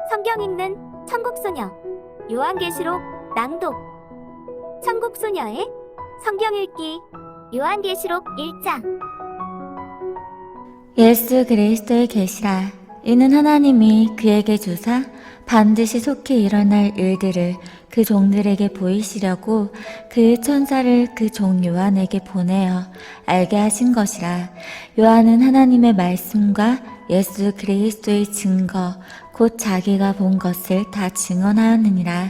성경 읽는 천국소녀 요한계시록 낭독. 천국소녀의 성경 읽기 요한계시록 1장. 예수 그리스도의 계시라. 이는 하나님이 그에게 주사 반드시 속히 일어날 일들을 그 종들에게 보이시려고 그 천사를 그 종 요한에게 보내어 알게 하신 것이라. 요한은 하나님의 말씀과 예수 그리스도의 증거 곧 자기가 본 것을 다 증언하였느니라.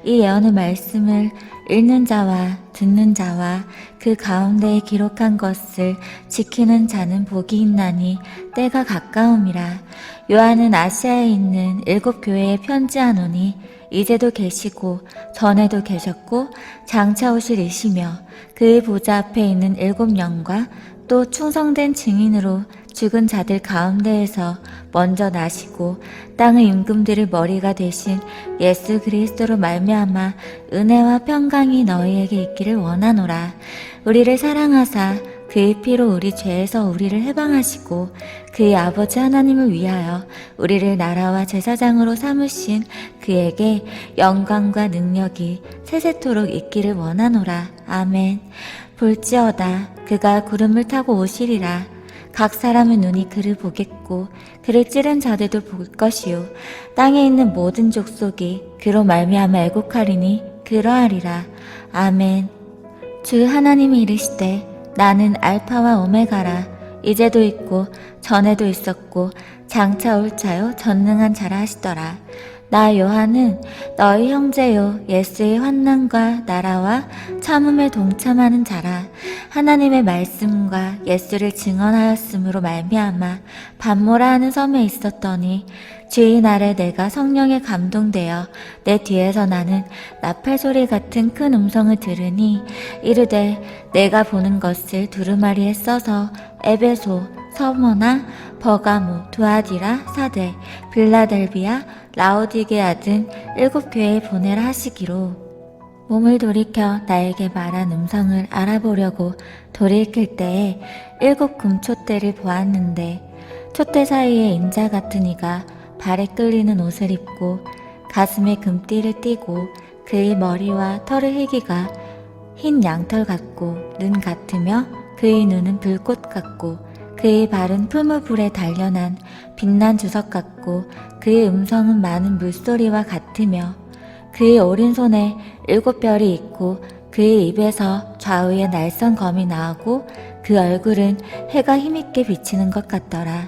이 예언의 말씀을 읽는 자와 듣는 자와 그 가운데에 기록한 것을 지키는 자는 복이 있나니 때가 가까움이라. 요한은 아시아에 있는 7교회에 편지하노니 이제도 계시고 전에도 계셨고 장차 오실 이시며 그의 보좌 앞에 있는 7영과 또 충성된 증인으로 죽은 자들 가운데에서 먼저 나시고 땅의 임금들의 머리가 되신 예수 그리스도로 말미암아 은혜와 평강이 너희에게 있기를 원하노라. 우리를 사랑하사 그의 피로 우리 죄에서 우리를 해방하시고 그의 아버지 하나님을 위하여 우리를 나라와 제사장으로 삼으신 그에게 영광과 능력이 세세토록 있기를 원하노라. 아멘. 볼지어다 그가 구름을 타고 오시리라. 각 사람의 눈이 그를 보겠고 그를 찌른 자들도 볼 것이요 땅에 있는 모든 족속이 그로 말미암아 애곡하리니 그러하리라. 아멘. 주 하나님이 이르시되 나는 알파와 오메가라. 이제도 있고 전에도 있었고 장차 올 자요 전능한 자라 하시더라. 나 요한은 너희 형제요 예수의 환난과 나라와 참음에 동참하는 자라. 하나님의 말씀과 예수를 증언하였으므로 말미암아 반모라 하는 섬에 있었더니 주인 아래 내가 성령에 감동되어 내 뒤에서 나는 나팔소리 같은 큰 음성을 들으니 이르되 내가 보는 것을 두루마리에 써서 에베소, 서머나, 버가모, 두아디라, 사대, 빌라델비아, 라오디게아 등 7교회에 보내라 하시기로. 몸을 돌이켜 나에게 말한 음성을 알아보려고 돌이킬 때에 7 금촛대를 보았는데 촛대 사이에 인자 같은 이가 발에 끌리는 옷을 입고 가슴에 금띠를 띠고 그의 머리와 털의 희기가 흰 양털 같고 눈 같으며 그의 눈은 불꽃 같고 그의 발은 풀무불에 단련한 빛난 주석 같고 그의 음성은 많은 물소리와 같으며 그의 오른손에 7별이 있고 그의 입에서 좌우에 날선 검이 나오고 그 얼굴은 해가 힘있게 비치는 것 같더라.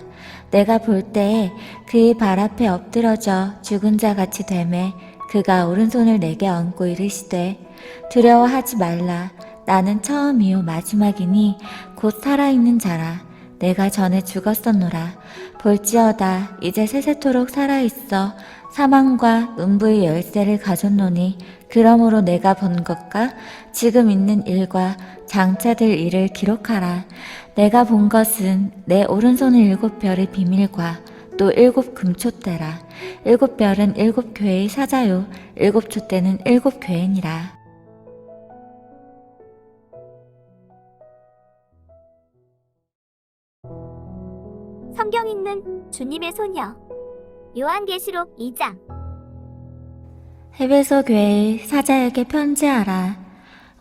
내가 볼 때에 그의 발 앞에 엎드러져 죽은 자 같이 되매 그가 오른손을 내게 얹고 이르시되 두려워하지 말라. 나는 처음이요 마지막이니 곧 살아있는 자라. 내가 전에 죽었었노라. 볼지어다 이제 세세토록 살아있어 사망과 음부의 열쇠를 가졌노니 그러므로 내가 본 것과 지금 있는 일과 장차 될 일을 기록하라. 내가 본 것은 내 오른손의 7별의 비밀과 또 7 금촛대라. 7별은 7교회의 사자요 7 촛대는 7교회니라. 성경 읽는 주님의 소녀 요한계시록 2장. 에베소 교회의 사자에게 편지하라.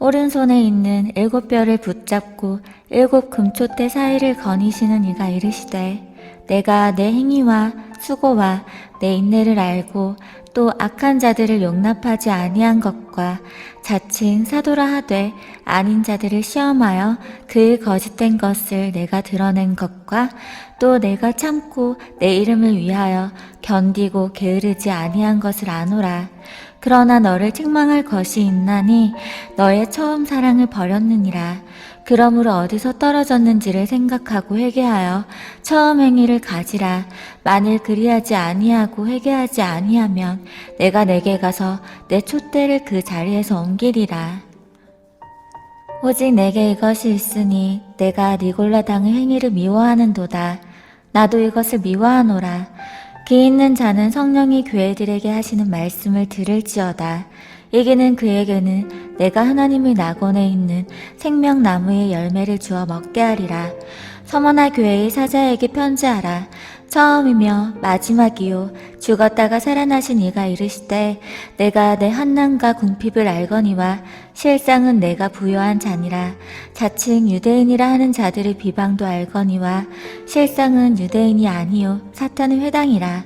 오른손에 있는 7별을 붙잡고 7 금촛대 사이를 거니시는 이가 이르시되 내가 내 행위와 수고와 내 인내를 알고 또 악한 자들을 용납하지 아니한 것과 자칭 사도라 하되 아닌 자들을 시험하여 그의 거짓된 것을 내가 드러낸 것과 또 내가 참고 내 이름을 위하여 견디고 게으르지 아니한 것을 아노라. 그러나 너를 책망할 것이 있나니 너의 처음 사랑을 버렸느니라. 그러므로 어디서 떨어졌는지를 생각하고 회개하여 처음 행위를 가지라. 만일 그리하지 아니하고 회개하지 아니하면 내가 내게 가서 내 촛대를 그 자리에서 옮기리라. 오직 내게 이것이 있으니 내가 니골라 당의 행위를 미워하는도다. 나도 이것을 미워하노라. 기 있는 자는 성령이 교회들에게 하시는 말씀을 들을지어다. 이기는 그에게는 내가 하나님의 낙원에 있는 생명나무의 열매를 주어 먹게 하리라. 서머나 교회의 사자에게 편지하라. 처음이며 마지막이요 죽었다가 살아나신 이가 이르시되 내가 내 환난과 궁핍을 알거니와 실상은 내가 부요한 자니라. 자칭 유대인이라 하는 자들의 비방도 알거니와 실상은 유대인이 아니요 사탄의 회당이라.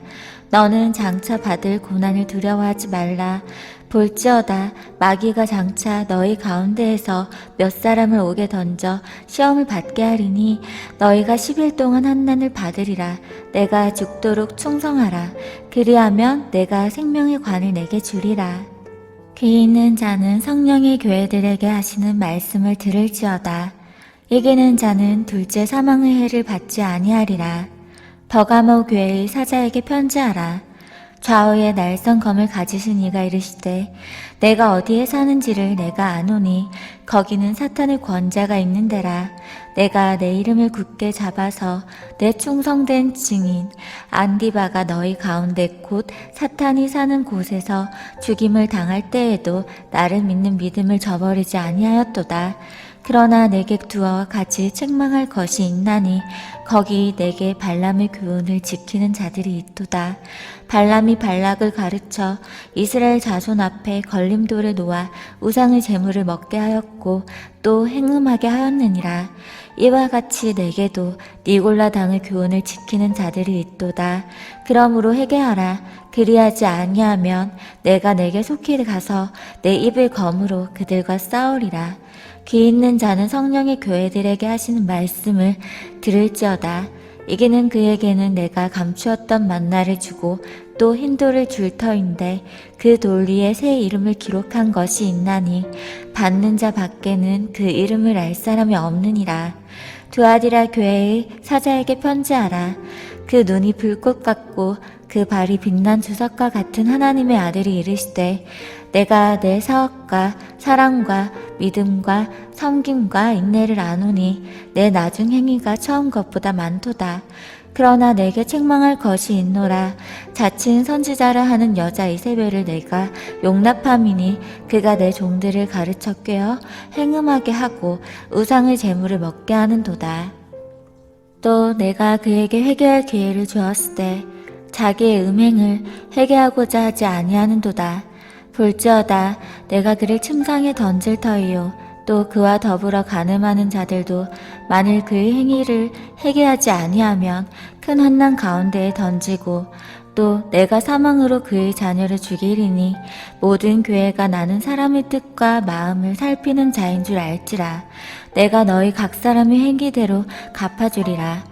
너는 장차 받을 고난을 두려워하지 말라. 볼지어다 마귀가 장차 너희 가운데에서 몇 사람을 옥에 던져 시험을 받게 하리니 너희가 10일 동안 환난을 받으리라. 내가 죽도록 충성하라. 그리하면 내가 생명의 관을 내게 주리라. 귀 있는 자는 성령의 교회들에게 하시는 말씀을 들을지어다. 이기는 자는 둘째 사망의 해를 받지 아니하리라. 버가모 교회의 사자에게 편지하라. 좌우에 날선 검을 가지신 이가 이르시되 내가 어디에 사는지를 내가 아노니 거기는 사탄의 권자가 있는 데라. 내가 내 이름을 굳게 잡아서 내 충성된 증인 안디바가 너희 가운데 곧 사탄이 사는 곳에서 죽임을 당할 때에도 나를 믿는 믿음을 저버리지 아니하였도다. 그러나 내게 두어와 같이 책망할 것이 있나니 거기 내게 발람의 교훈을 지키는 자들이 있도다. 발람이 발락을 가르쳐 이스라엘 자손 앞에 걸림돌에 놓아 우상의 제물을 먹게 하였고 또 행음하게 하였느니라. 이와 같이 내게도 니골라 당의 교훈을 지키는 자들이 있도다. 그러므로 회개하라. 그리하지 아니하면 내가 내게 속히 가서 내 입을 검으로 그들과 싸우리라. 귀 있는 자는 성령의 교회들에게 하시는 말씀을 들을지어다. 이기는 그에게는 내가 감추었던 만나를 주고 또 흰 돌을 줄 터인데 그 돌 위에 새 이름을 기록한 것이 있나니 받는 자 밖에는 그 이름을 알 사람이 없느니라. 두아디라 교회의 사자에게 편지하라. 그 눈이 불꽃 같고 그 발이 빛난 주석과 같은 하나님의 아들이 이르시되 내가 내 사업과 사랑과 믿음과 섬김과 인내를 아노니 내 나중 행위가 처음 것보다 많도다. 그러나 내게 책망할 것이 있노라. 자칭 선지자라 하는 여자 이세벨을 내가 용납함이니 그가 내 종들을 가르쳐 꿰어 행음하게 하고 우상의 제물을 먹게 하는도다. 또 내가 그에게 회개할 기회를 주었을 때 자기의 음행을 회개하고자 하지 아니하는도다. 볼지어다 내가 그를 침상에 던질 터이요 또 그와 더불어 간음하는 자들도 만일 그의 행위를 회개하지 아니하면 큰 환난 가운데에 던지고 또 내가 사망으로 그의 자녀를 죽이리니 모든 교회가 나는 사람의 뜻과 마음을 살피는 자인 줄 알지라. 내가 너희 각 사람의 행위대로 갚아주리라.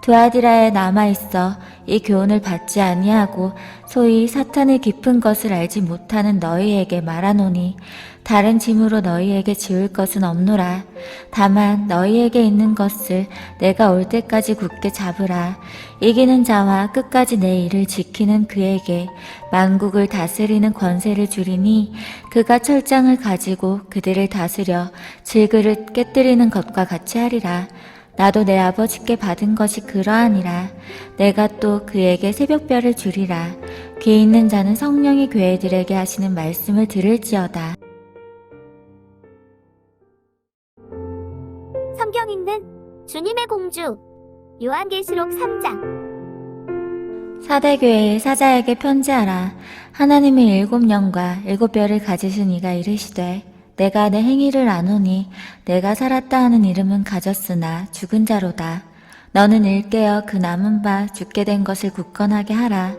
두아디라에 남아있어 이 교훈을 받지 아니하고 소위 사탄의 깊은 것을 알지 못하는 너희에게 말하노니 다른 짐으로 너희에게 지울 것은 없노라. 다만 너희에게 있는 것을 내가 올 때까지 굳게 잡으라. 이기는 자와 끝까지 내 일을 지키는 그에게 만국을 다스리는 권세를 주리니 그가 철장을 가지고 그들을 다스려 질그릇 깨뜨리는 것과 같이 하리라. 나도 내 아버지께 받은 것이 그러하니라. 내가 또 그에게 새벽별을 주리라. 귀 있는 자는 성령의 교회들에게 하시는 말씀을 들을지어다. 성경 읽는 주님의 공주 요한계시록 3장. 사대교회의 사자에게 편지하라. 하나님의 7영과 7별을 가지신 이가 이르시되 내가 내 행위를 아노니 내가 살았다 하는 이름은 가졌으나 죽은 자로다. 너는 일깨어 그 남은 바 죽게 된 것을 굳건하게 하라.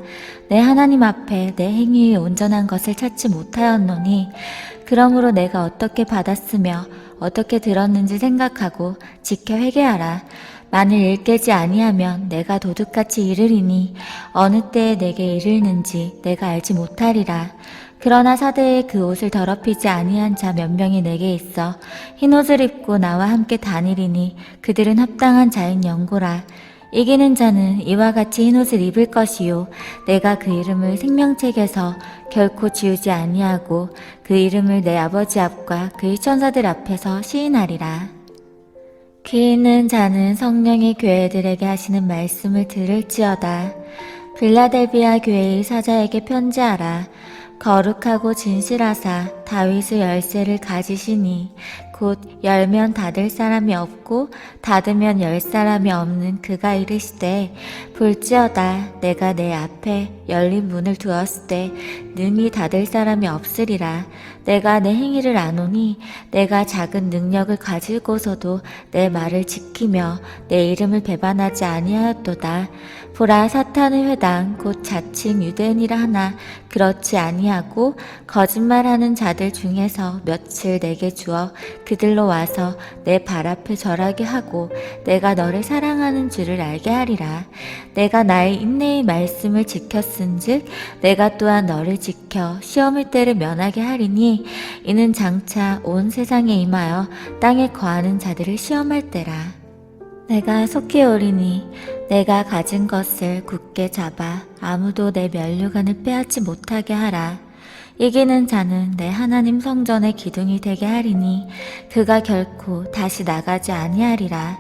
내 하나님 앞에 내 행위의 온전한 것을 찾지 못하였노니 그러므로 내가 어떻게 받았으며 어떻게 들었는지 생각하고 지켜 회개하라. 만일 일깨지 아니하면 내가 도둑같이 이르리니 어느 때에 내게 이르는지 내가 알지 못하리라. 그러나 사대에 그 옷을 더럽히지 아니한 자 몇 명이 내게 있어 흰옷을 입고 나와 함께 다니리니 그들은 합당한 자인 영고라. 이기는 자는 이와 같이 흰옷을 입을 것이요 내가 그 이름을 생명책에서 결코 지우지 아니하고 그 이름을 내 아버지 앞과 그의 천사들 앞에서 시인하리라. 귀 있는 자는 성령의 교회들에게 하시는 말씀을 들을지어다. 빌라델비아 교회의 사자에게 편지하라. 거룩하고 진실하사 다윗의 열쇠를 가지시니 곧 열면 닫을 사람이 없고 닫으면 열 사람이 없는 그가 이르시되 볼지어다 내가 내 앞에 열린 문을 두었을 때 능히 닫을 사람이 없으리라. 내가 내 행위를 아노니 내가 작은 능력을 가지고서도 내 말을 지키며 내 이름을 배반하지 아니하였도다. 보라 사탄의 회당 곧 자칭 유대인이라 하나 그렇지 아니하고 거짓말하는 자들 중에서 며칠 내게 주어 그들로 와서 내 발 앞에 절하게 하고 내가 너를 사랑하는 줄을 알게 하리라. 내가 나의 인내의 말씀을 지켰은즉 내가 또한 너를 지켜 시험의 때를 면하게 하리니 이는 장차 온 세상에 임하여 땅에 거하는 자들을 시험할 때라. 내가 속히 오리니 내가 가진 것을 굳게 잡아 아무도 내 면류관을 빼앗지 못하게 하라. 이기는 자는 내 하나님 성전의 기둥이 되게 하리니 그가 결코 다시 나가지 아니하리라.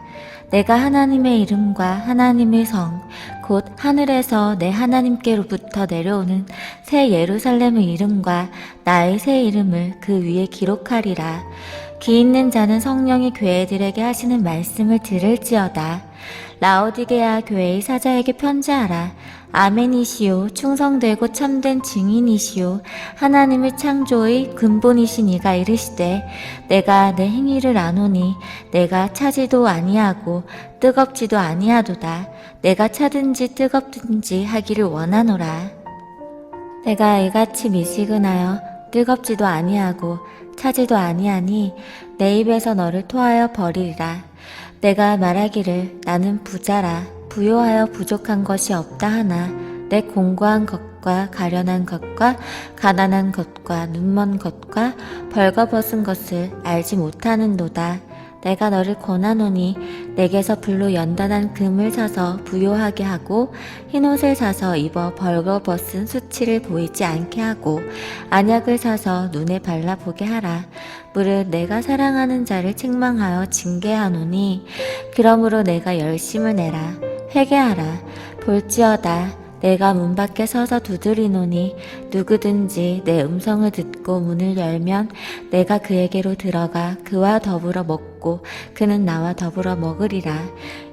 내가 하나님의 이름과 하나님의 성 곧 하늘에서 내 하나님께로부터 내려오는 새 예루살렘의 이름과 나의 새 이름을 그 위에 기록하리라. 귀 있는 자는 성령이 교회들에게 하시는 말씀을 들을지어다. 라오디게아 교회의 사자에게 편지하라. 아멘이시오 충성되고 참된 증인이시오 하나님의 창조의 근본이신 이가 이르시되 내가 내 행위를 아노니 내가 차지도 아니하고 뜨겁지도 아니하도다. 내가 차든지 뜨겁든지 하기를 원하노라. 내가 이같이 미시근하여 뜨겁지도 아니하고 차지도 아니하니 내 입에서 너를 토하여 버리리라. 내가 말하기를 나는 부자라 부요하여 부족한 것이 없다 하나 내 공고한 것과 가련한 것과 가난한 것과 눈먼 것과 벌거벗은 것을 알지 못하는도다. 내가 너를 권하노니 내게서 불로 연단한 금을 사서 부요하게 하고 흰옷을 사서 입어 벌거벗은 수치를 보이지 않게 하고 안약을 사서 눈에 발라보게 하라. 무릇 내가 사랑하는 자를 책망하여 징계하노니 그러므로 내가 열심을 내라. 회개하라. 볼지어다 내가 문 밖에 서서 두드리노니 누구든지 내 음성을 듣고 문을 열면 내가 그에게로 들어가 그와 더불어 먹고 그는 나와 더불어 먹으리라.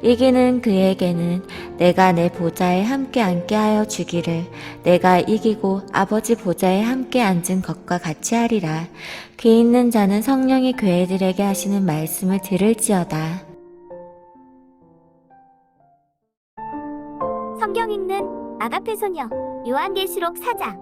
이기는 그에게는 내가 내 보좌에 함께 앉게 하여 주기를 내가 이기고 아버지 보좌에 함께 앉은 것과 같이 하리라. 귀 있는 자는 성령이 교회들에게 하시는 말씀을 들을지어다. 성경 읽는 아가페 소녀 요한계시록 4장.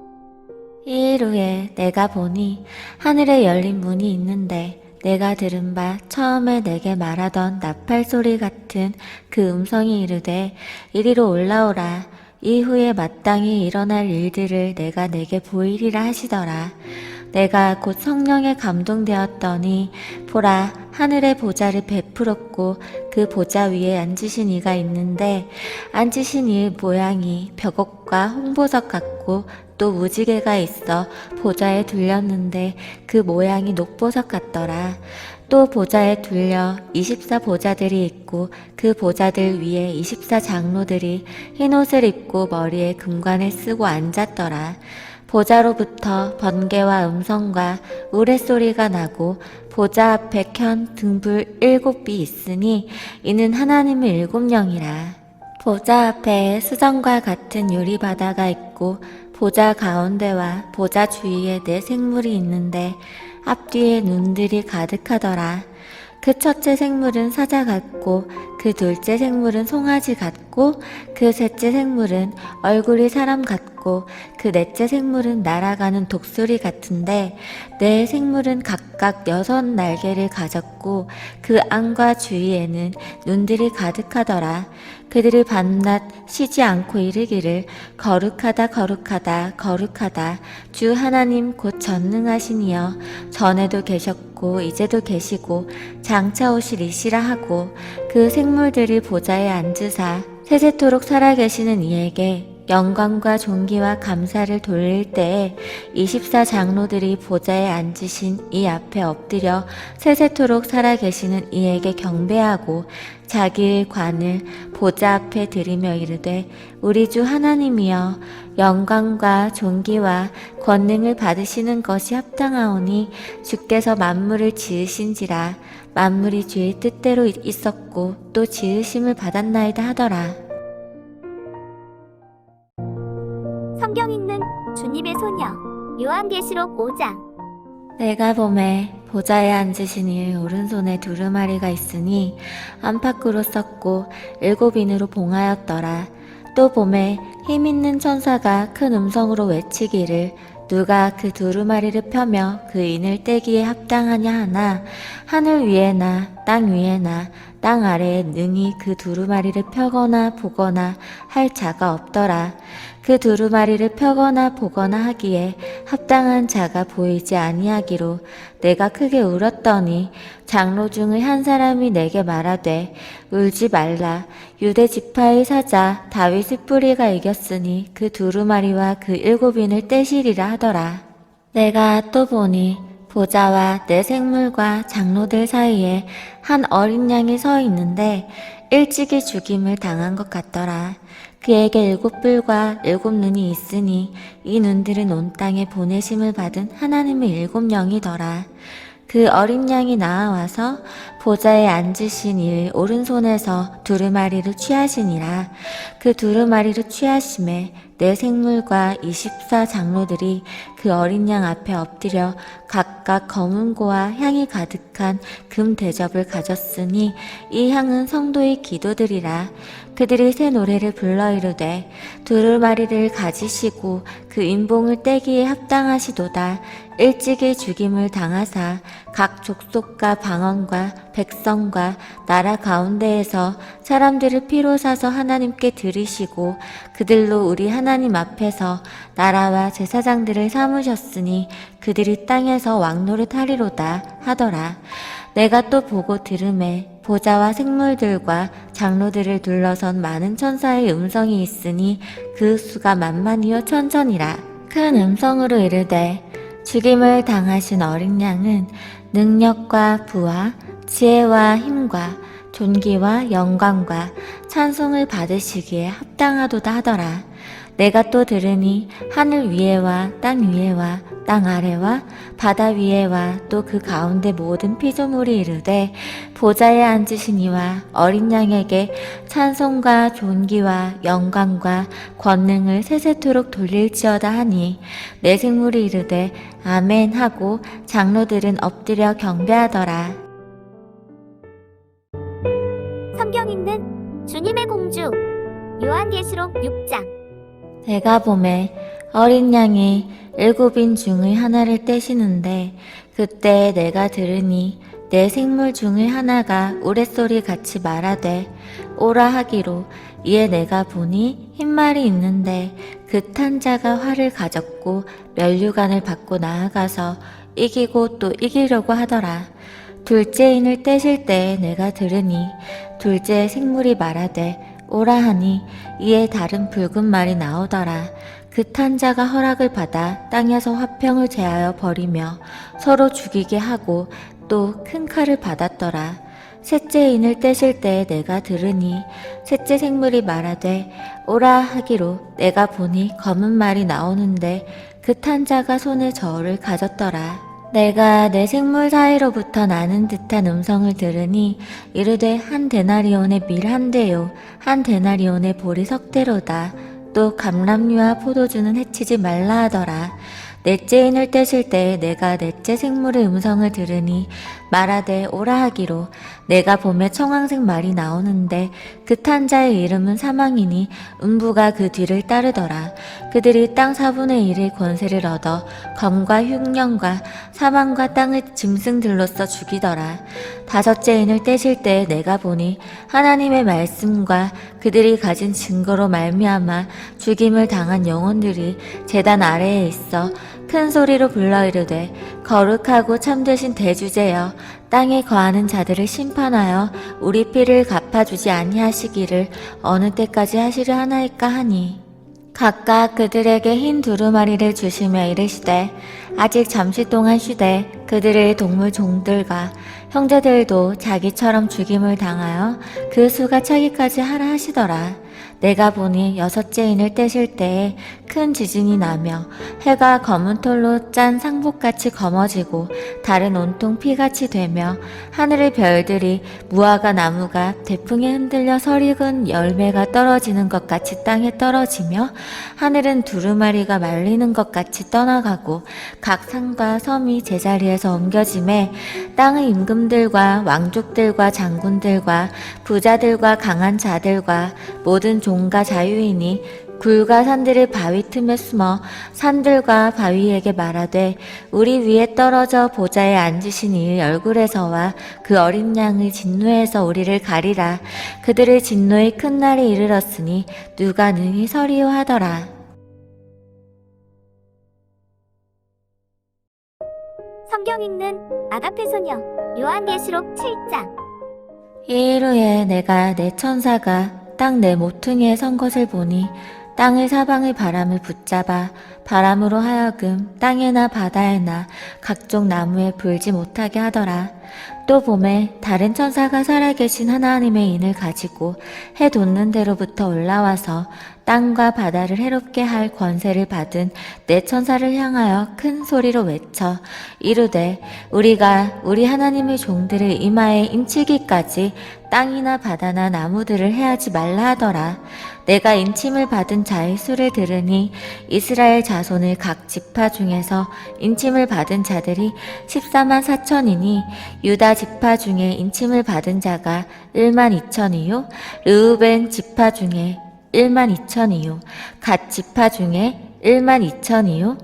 이일 후에 내가 보니 하늘에 열린 문이 있는데 내가 들은 바 처음에 내게 말하던 나팔 소리 같은 그 음성이 이르되 이리로 올라오라. 이후에 마땅히 일어날 일들을 내가 내게 보이리라 하시더라. 내가 곧 성령에 감동되었더니 보라 하늘의 보좌를 베풀었고 그 보좌 위에 앉으신 이가 있는데 앉으신 이의 모양이 벽옥과 홍보석 같고 또 무지개가 있어 보좌에 둘렸는데 그 모양이 녹보석 같더라. 또 보좌에 둘려 24보좌들이 있고 그 보좌들 위에 24장로들이 흰옷을 입고 머리에 금관을 쓰고 앉았더라. 보좌로부터 번개와 음성과 우레소리가 나고 보좌 앞에 켠 등불 7빛이 있으니 이는 하나님의 7영이라. 보좌 앞에 수정과 같은 유리바다가 있고 보좌 가운데와 보좌 주위에 4생물이 있는데 앞뒤에 눈들이 가득하더라. 그 첫째 생물은 사자 같고 그 둘째 생물은 송아지 같고 그 셋째 생물은 얼굴이 사람 같고 그 넷째 생물은 날아가는 독수리 같은데 네 생물은 각각 6 날개를 가졌고 그 안과 주위에는 눈들이 가득하더라. 그들이 밤낮 쉬지 않고 이르기를 거룩하다 거룩하다 거룩하다 주 하나님 곧 전능하신 이여 전에도 계셨고 이제도 계시고 장차 오시리시라 하고 그 생물들이 보좌에 앉으사 세세토록 살아계시는 이에게 영광과 존귀와 감사를 돌릴 때에 24 장로들이 보좌에 앉으신 이 앞에 엎드려 세세토록 살아계시는 이에게 경배하고 자기의 관을 보좌 앞에 드리며 이르되 우리 주 하나님이여 영광과 존귀와 권능을 받으시는 것이 합당하오니 주께서 만물을 지으신지라 만물이 주의 뜻대로 있었고 또 지으심을 받았나이다 하더라. 성경 읽는 주님의 소녀 요한계시록 5장. 내가 봄에 보좌에 앉으신 이의 오른손에 두루마리가 있으니 안팎으로 썼고 7인으로 봉하였더라. 또 봄에 힘있는 천사가 큰 음성으로 외치기를 누가 그 두루마리를 펴며 그 인을 떼기에 합당하냐 하나 하늘 위에나 땅 위에나 땅 아래에 능히 그 두루마리를 펴거나 보거나 할 자가 없더라. 그 두루마리를 펴거나 보거나 하기에 합당한 자가 보이지 아니하기로 내가 크게 울었더니 장로 중의 한 사람이 내게 말하되 울지 말라. 유대 지파의 사자 다윗의 뿌리가 이겼으니 그 두루마리와 그 7인을 떼시리라 하더라. 내가 또 보니 보좌와 내 생물과 장로들 사이에 한 어린 양이 서 있는데 일찍이 죽임을 당한 것 같더라. 그에게 7뿔과 7눈이 있으니 이 눈들은 온 땅에 보내심을 받은 하나님의 7영이더라. 그 어린 양이 나아와서 보좌에 앉으신 이의 오른손에서 두루마리를 취하시니라. 그 두루마리를 취하심에 내 생물과 24 장로들이 그 어린 양 앞에 엎드려 각각 검은고와 향이 가득한 금 대접을 가졌으니 이 향은 성도의 기도들이라. 그들이 새 노래를 불러 이르되 두루마리를 가지시고 그 인봉을 떼기에 합당하시도다. 일찍이 죽임을 당하사 각 족속과 방언과 백성과 나라 가운데에서 사람들을 피로 사서 하나님께 드리시고 그들로 우리 하나님 앞에서 나라와 제사장들을 삼으셨으니 그들이 땅에서 왕노릇하리로다 하더라. 내가 또 보고 들음에 보좌와 생물들과 장로들을 둘러선 많은 천사의 음성이 있으니 그 수가 만만이요 천천이라. 큰 음성으로 이르되 죽임을 당하신 어린 양은 능력과 부와 지혜와 힘과 존귀와 영광과 찬송을 받으시기에 합당하도다 하더라. 내가 또 들으니 하늘 위에와 땅 위에와 땅 아래와 바다 위에와 또 그 가운데 모든 피조물이 이르되 보좌에 앉으신 이와 어린 양에게 찬송과 존귀와 영광과 권능을 세세토록 돌릴지어다 하니 내 생물이 이르되 아멘 하고 장로들은 엎드려 경배하더라. 성경 읽는 주님의 공주 요한계시록 6장. 내가 봄에 어린 양이 7인 중의 하나를 떼시는데 그때 내가 들으니 내 생물 중의 하나가 우레소리 같이 말하되 오라 하기로 이에 내가 보니 흰말이 있는데 그 탄 자가 활을 가졌고 면류관을 받고 나아가서 이기고 또 이기려고 하더라. 둘째 인을 떼실 때에 내가 들으니 둘째 생물이 말하되 오라 하니 이에 다른 붉은 말이 나오더라. 그 탄 자가 허락을 받아 땅에서 화평을 제하여 버리며 서로 죽이게 하고 또 큰 칼을 받았더라. 셋째 인을 떼실 때에 내가 들으니 셋째 생물이 말하되 오라 하기로 내가 보니 검은 말이 나오는데 그 탄 자가 손에 저울을 가졌더라. 내가 내 생물 사이로부터 나는 듯한 음성을 들으니 이르되 한 데나리온의 밀 한 대요 한 데나리온의 보리 석 대로다. 또 감람류와 포도주는 해치지 말라 하더라. 넷째 인을 떼실 때에 내가 넷째 생물의 음성을 들으니 말하되 오라 하기로 내가 봄에 청황색 말이 나오는데 그 탄 자의 이름은 사망이니 음부가 그 뒤를 따르더라. 그들이 땅 4분의 1의 권세를 얻어 검과 흉년과 사망과 땅의 짐승들로서 죽이더라. 다섯째 인을 떼실 때에 내가 보니 하나님의 말씀과 그들이 가진 증거로 말미암아 죽임을 당한 영혼들이 제단 아래에 있어 큰 소리로 불러 이르되 거룩하고 참되신 대주제여 땅에 거하는 자들을 심판하여 우리 피를 갚아주지 아니하시기를 어느 때까지 하시려 하나이까 하니 각각 그들에게 흰 두루마리를 주시며 이르시되 아직 잠시 동안 쉬되 그들의 동물 종들과 형제들도 자기처럼 죽임을 당하여 그 수가 차기까지 하라 하시더라. 내가 보니 여섯째 인을 떼실 때에 큰 지진이 나며 해가 검은 털로 짠 상복같이 검어지고 달은 온통 피같이 되며 하늘의 별들이 무화과 나무가 대풍에 흔들려 설익은 열매가 떨어지는 것 같이 땅에 떨어지며 하늘은 두루마리가 말리는 것 같이 떠나가고 각 산과 섬이 제자리에서 옮겨짐에 땅의 임금들과 왕족들과 장군들과 부자들과 강한 자들과 모든 종과 자유인이 굴과 산들의 바위 틈에 숨어 산들과 바위에게 말하되 우리 위에 떨어져 보좌에 앉으신 이의 얼굴에서와 그 어린 양의 진노에서 우리를 가리라. 그들의 진노의 큰 날이 이르렀으니 누가 능히 서리요 하더라. 성경 읽는 아가페 소녀 요한계시록 7장. 이일 후에 내가 내 천사가 땅 내 모퉁이에 선 것을 보니 땅의 사방의 바람을 붙잡아 바람으로 하여금 땅에나 바다에나 각종 나무에 불지 못하게 하더라. 또 봄에 다른 천사가 살아계신 하나님의 인을 가지고 해 돋는 데로부터 올라와서 땅과 바다를 해롭게 할 권세를 받은 내 천사를 향하여 큰 소리로 외쳐 이르되 우리가 우리 하나님의 종들의 이마에 인치기까지 땅이나 바다나 나무들을 해하지 말라 하더라. 내가 인침을 받은 자의 수를 들으니 이스라엘 자손의 각 지파 중에서 인침을 받은 자들이 14만 4천이니 유다 지파 중에 인침을 받은 자가 1만 2천이요 르우벤 지파 중에 1만 2천이요 갓 지파 중에 1만 2천이요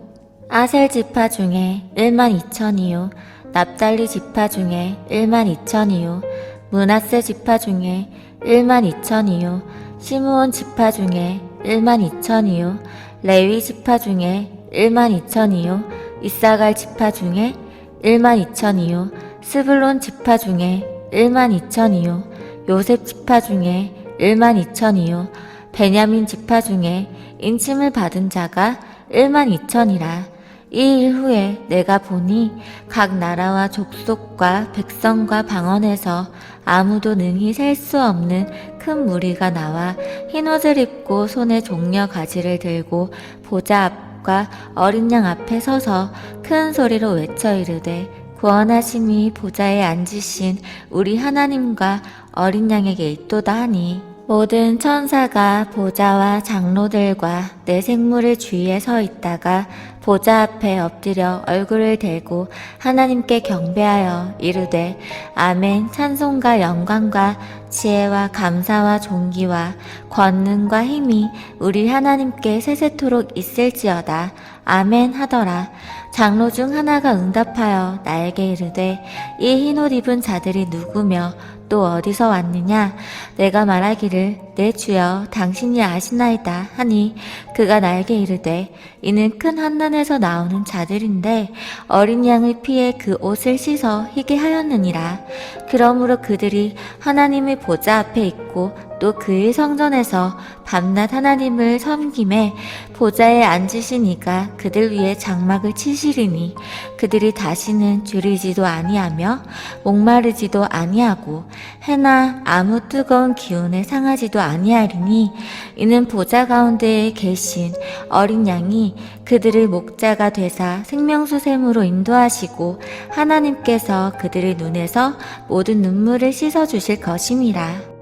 아셀 지파 중에 1만 2천이요 납달리 지파 중에 1만 2천이요 므낫세 지파 중에 1만 2천이요 시므온 지파 중에 1만 2천이요 레위 지파 중에 1만 2천이요 이사갈 지파 중에 1만 2천이요 스불론 지파 중에 1만 2천이요 요셉 지파 중에 1만 2천이요 베냐민 지파 중에 인침을 받은 자가 1만 2천이라. 이 일 후에 내가 보니 각 나라와 족속과 백성과 방언에서 아무도 능히 셀 수 없는 큰 무리가 나와 흰 옷을 입고 손에 종려 가지를 들고 보좌 앞과 어린 양 앞에 서서 큰 소리로 외쳐 이르되 구원하심이 보좌에 앉으신 우리 하나님과 어린 양에게 있도다 하니 모든 천사가 보좌와 장로들과 내 생물의 주위에 서 있다가 보좌 앞에 엎드려 얼굴을 대고 하나님께 경배하여 이르되 아멘 찬송과 영광과 지혜와 감사와 존귀와 권능과 힘이 우리 하나님께 세세토록 있을지어다 아멘 하더라. 장로 중 하나가 응답하여 나에게 이르되 이 흰옷 입은 자들이 누구며 또 어디서 왔느냐? 내가 말하기를 내 주여 당신이 아시나이다 하니 그가 나에게 이르되 이는 큰 환난에서 나오는 자들인데 어린 양의 피에 그 옷을 씻어 희게 하였느니라. 그러므로 그들이 하나님의 보좌 앞에 있고 또 그의 성전에서 밤낮 하나님을 섬김에 보좌에 앉으신 이가 그들 위에 장막을 치시리니 그들이 다시는 줄이지도 아니하며 목마르지도 아니하고 해나 아무 뜨거운 기운에 상하지도 아니하리니 이는 보좌 가운데에 계신 어린 양이 그들의 목자가 되사 생명수 샘으로 인도하시고 하나님께서 그들의 눈에서 모든 눈물을 씻어 주실 것임이라.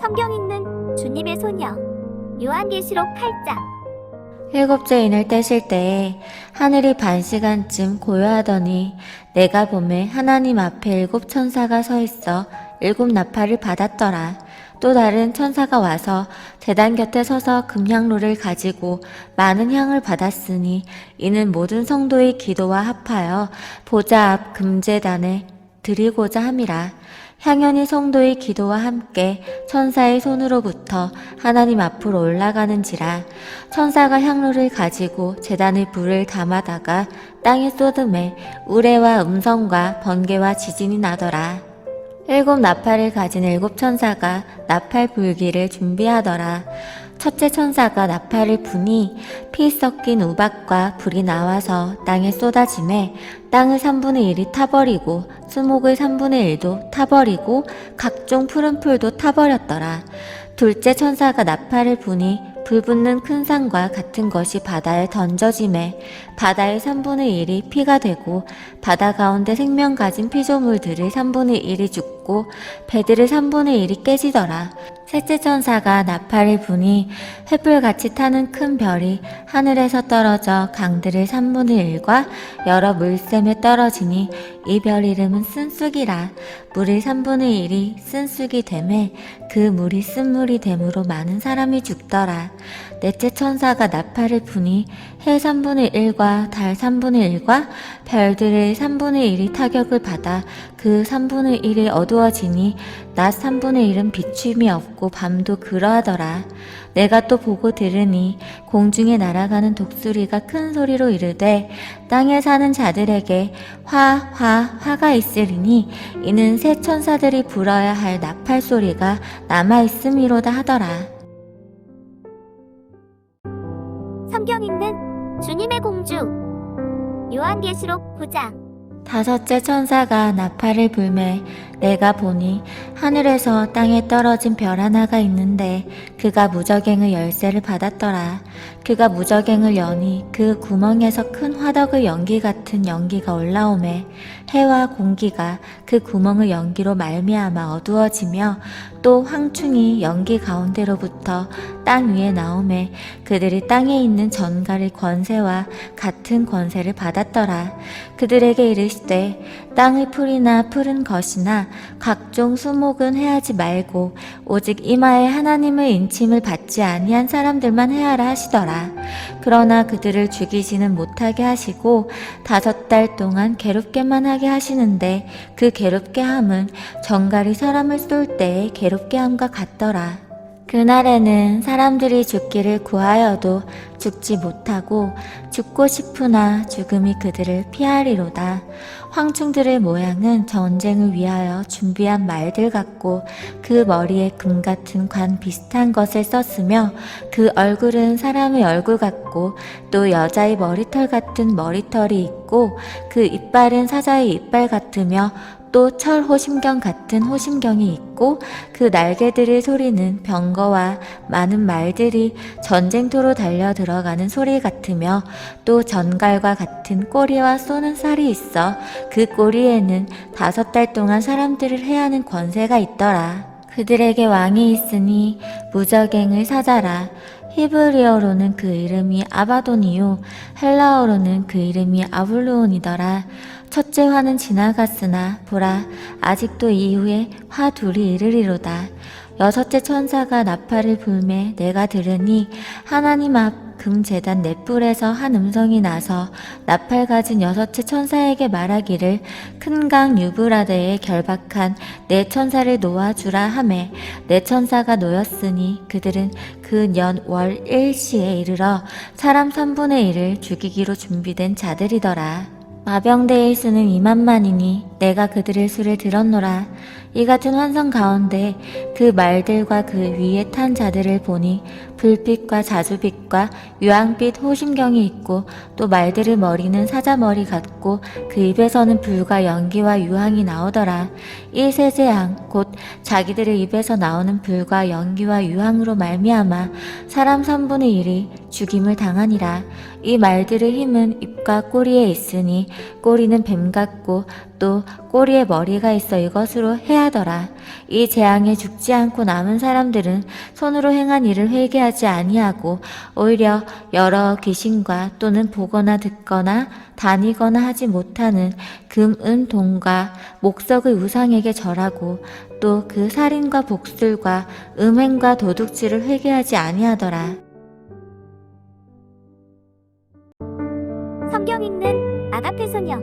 성경 읽는 주님의 소녀 요한계시록 8장. 일곱째 인을 떼실 때에 하늘이 반시간쯤 고요하더니 내가 보매 하나님 앞에 일곱 천사가 서 있어 일곱 나팔을 받았더라. 또 다른 천사가 와서 제단 곁에 서서 금향로를 가지고 많은 향을 받았으니 이는 모든 성도의 기도와 합하여 보좌 앞 금제단에 드리고자 함이라. 향연이 성도의 기도와 함께 천사의 손으로부터 하나님 앞으로 올라가는지라. 천사가 향로를 가지고 제단의 불을 담아다가 땅에 쏟음에 우레와 음성과 번개와 지진이 나더라. 일곱 나팔을 가진 일곱 천사가 나팔 불기를 준비하더라. 첫째 천사가 나팔을 부니 피 섞인 우박과 불이 나와서 땅에 쏟아지매 땅을 3분의 1이 타버리고 수목을 3분의 1도 타버리고 각종 푸른 풀도 타버렸더라. 둘째 천사가 나팔을 부니 불 붙는 큰 산과 같은 것이 바다에 던져지매 바다의 3분의 1이 피가 되고 바다 가운데 생명 가진 피조물들의 3분의 1이 죽고 배들의 3분의 1이 깨지더라. 셋째 천사가 나팔을 부니 횃불같이 타는 큰 별이 하늘에서 떨어져 강들의 3분의 1과 여러 물샘에 떨어지니 이 별 이름은 쓴쑥이라. 물의 3분의 1이 쓴쑥이 되매 그 물이 쓴물이 되므로 많은 사람이 죽더라. 넷째 천사가 나팔을 부니 해 3분의 1과 달 3분의 1과 별들의 3분의 1이 타격을 받아 그 3분의 1이 어두워지니 낮 3분의 1은 비춤이 없고 밤도 그러하더라. 내가 또 보고 들으니 공중에 날아가는 독수리가 큰 소리로 이르되 땅에 사는 자들에게 화가 있으리니 이는 새 천사들이 불어야 할 나팔 소리가 남아있음이로다 하더라. 성경 읽는 주님의 공주 요한계시록 9장. 다섯째 천사가 나팔을 불매 내가 보니 하늘에서 땅에 떨어진 별 하나가 있는데 그가 무저갱의 열쇠를 받았더라. 그가 무저갱을 여니 그 구멍에서 큰 화덕의 연기 같은 연기가 올라오매 해와 공기가 그 구멍의 연기로 말미암아 어두워지며 또 황충이 연기 가운데로부터 땅 위에 나오매 그들이 땅에 있는 전갈의 권세와 같은 권세를 받았더라. 그들에게 이르시되 땅의 풀이나 푸른 것이나 각종 수목은 해하지 말고 오직 이마에 하나님의 인침을 받지 아니한 사람들만 해하라 하시더라. 그러나 그들을 죽이지는 못하게 하시고 5달 동안 괴롭게만 하게 하시는데 그 괴롭게 함은 전갈이 사람을 쏠 때의 괴롭게 함과 같더라. 그날에는 사람들이 죽기를 구하여도 죽지 못하고 죽고 싶으나 죽음이 그들을 피하리로다. 황충들의 모양은 전쟁을 위하여 준비한 말들 같고 그 머리에 금 같은 관 비슷한 것을 썼으며 그 얼굴은 사람의 얼굴 같고 또 여자의 머리털 같은 머리털이 있고 그 이빨은 사자의 이빨 같으며 또 철 호심경 같은 호심경이 있고 그 날개들의 소리는 병거와 많은 말들이 전쟁터로 달려 들어가는 소리 같으며 또 전갈과 같은 꼬리와 쏘는 살이 있어 그 꼬리에는 5달 동안 사람들을 해하는 권세가 있더라. 그들에게 왕이 있으니 무저갱을 사자라. 히브리어로는 그 이름이 아바돈이요 헬라어로는 그 이름이 아블루온이더라. 첫째 화는 지나갔으나 보라 아직도 이후에 화 둘이 이르리로다. 여섯째 천사가 나팔을 불매 내가 들으니 하나님 앞 금제단 넷불에서 한 음성이 나서 나팔 가진 여섯째 천사에게 말하기를 큰 강 유브라데에 결박한 네 천사를 놓아주라 하매 네 천사가 놓였으니 그들은 그 년 월 1시에 이르러 사람 3분의 1을 죽이기로 준비된 자들이더라. 마병대의 수는 2만만이니 내가 그들의 수를 들었노라. 이 같은 환상 가운데 그 말들과 그 위에 탄 자들을 보니 불빛과 자주빛과 유황빛 호심경이 있고 또 말들의 머리는 사자머리 같고 그 입에서는 불과 연기와 유황이 나오더라. 이 세제양 곧 자기들의 입에서 나오는 불과 연기와 유황으로 말미암아 사람 3분의 1이 죽임을 당하니라. 이 말들의 힘은 입과 꼬리에 있으니 꼬리는 뱀 같고 또 꼬리에 머리가 있어 이것으로 해하더라. 이 재앙에 죽지 않고 남은 사람들은 손으로 행한 일을 회개하지 아니하고 오히려 여러 귀신과 또는 보거나 듣거나 다니거나 하지 못하는 금, 은, 동과 목석의 우상에게 절하고 또 그 살인과 복술과 음행과 도둑질을 회개하지 아니하더라. 성경 읽는 아가페 소녀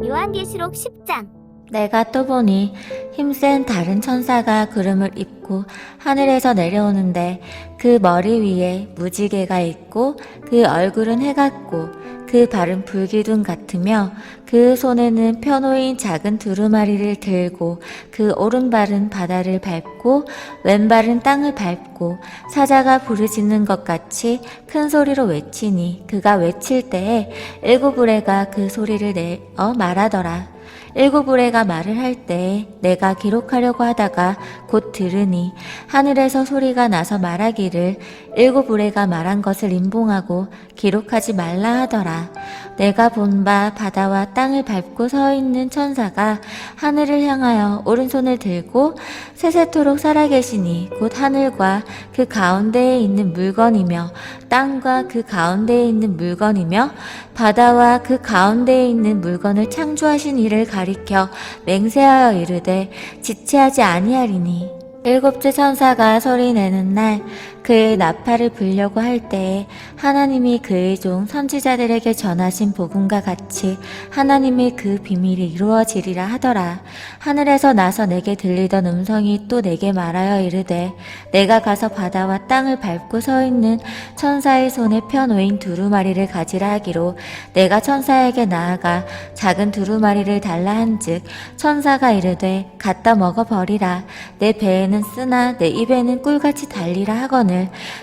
요한계시록 10장. 내가 또 보니 힘센 다른 천사가 구름을 입고 하늘에서 내려오는데 그 머리 위에 무지개가 있고 그 얼굴은 해 같고 그 그 발은 불기둥 같으며 그 손에는 펴놓인 작은 두루마리를 들고 그 오른발은 바다를 밟고 왼발은 땅을 밟고 사자가 부르짖는 것 같이 큰 소리로 외치니 그가 외칠 때에 일곱 우레가 그 소리를 내어 말하더라. 일곱 우레가 말을 할 때 내가 기록하려고 하다가 곧 들으니 하늘에서 소리가 나서 말하기를 일곱 우레가 말한 것을 임봉하고 기록하지 말라 하더라. 내가 본 바 바다와 땅을 밟고 서 있는 천사가 하늘을 향하여 오른손을 들고 세세토록 살아계시니 곧 하늘과 그 가운데에 있는 물건이며 땅과 그 가운데에 있는 물건이며 바다와 그 가운데에 있는 물건을 창조하신 이를 가리켜 맹세하여 이르되 지체하지 아니하리니 일곱째 천사가 소리내는 날 그의 나팔을 불려고 할 때에 하나님이 그의 종 선지자들에게 전하신 복음과 같이 하나님의 그 비밀이 이루어지리라 하더라. 하늘에서 나서 내게 들리던 음성이 또 내게 말하여 이르되 내가 가서 바다와 땅을 밟고 서 있는 천사의 손에 펴놓인 두루마리를 가지라 하기로 내가 천사에게 나아가 작은 두루마리를 달라 한즉 천사가 이르되 갖다 먹어버리라. 내 배에는 쓰나 내 입에는 꿀같이 달리라 하거늘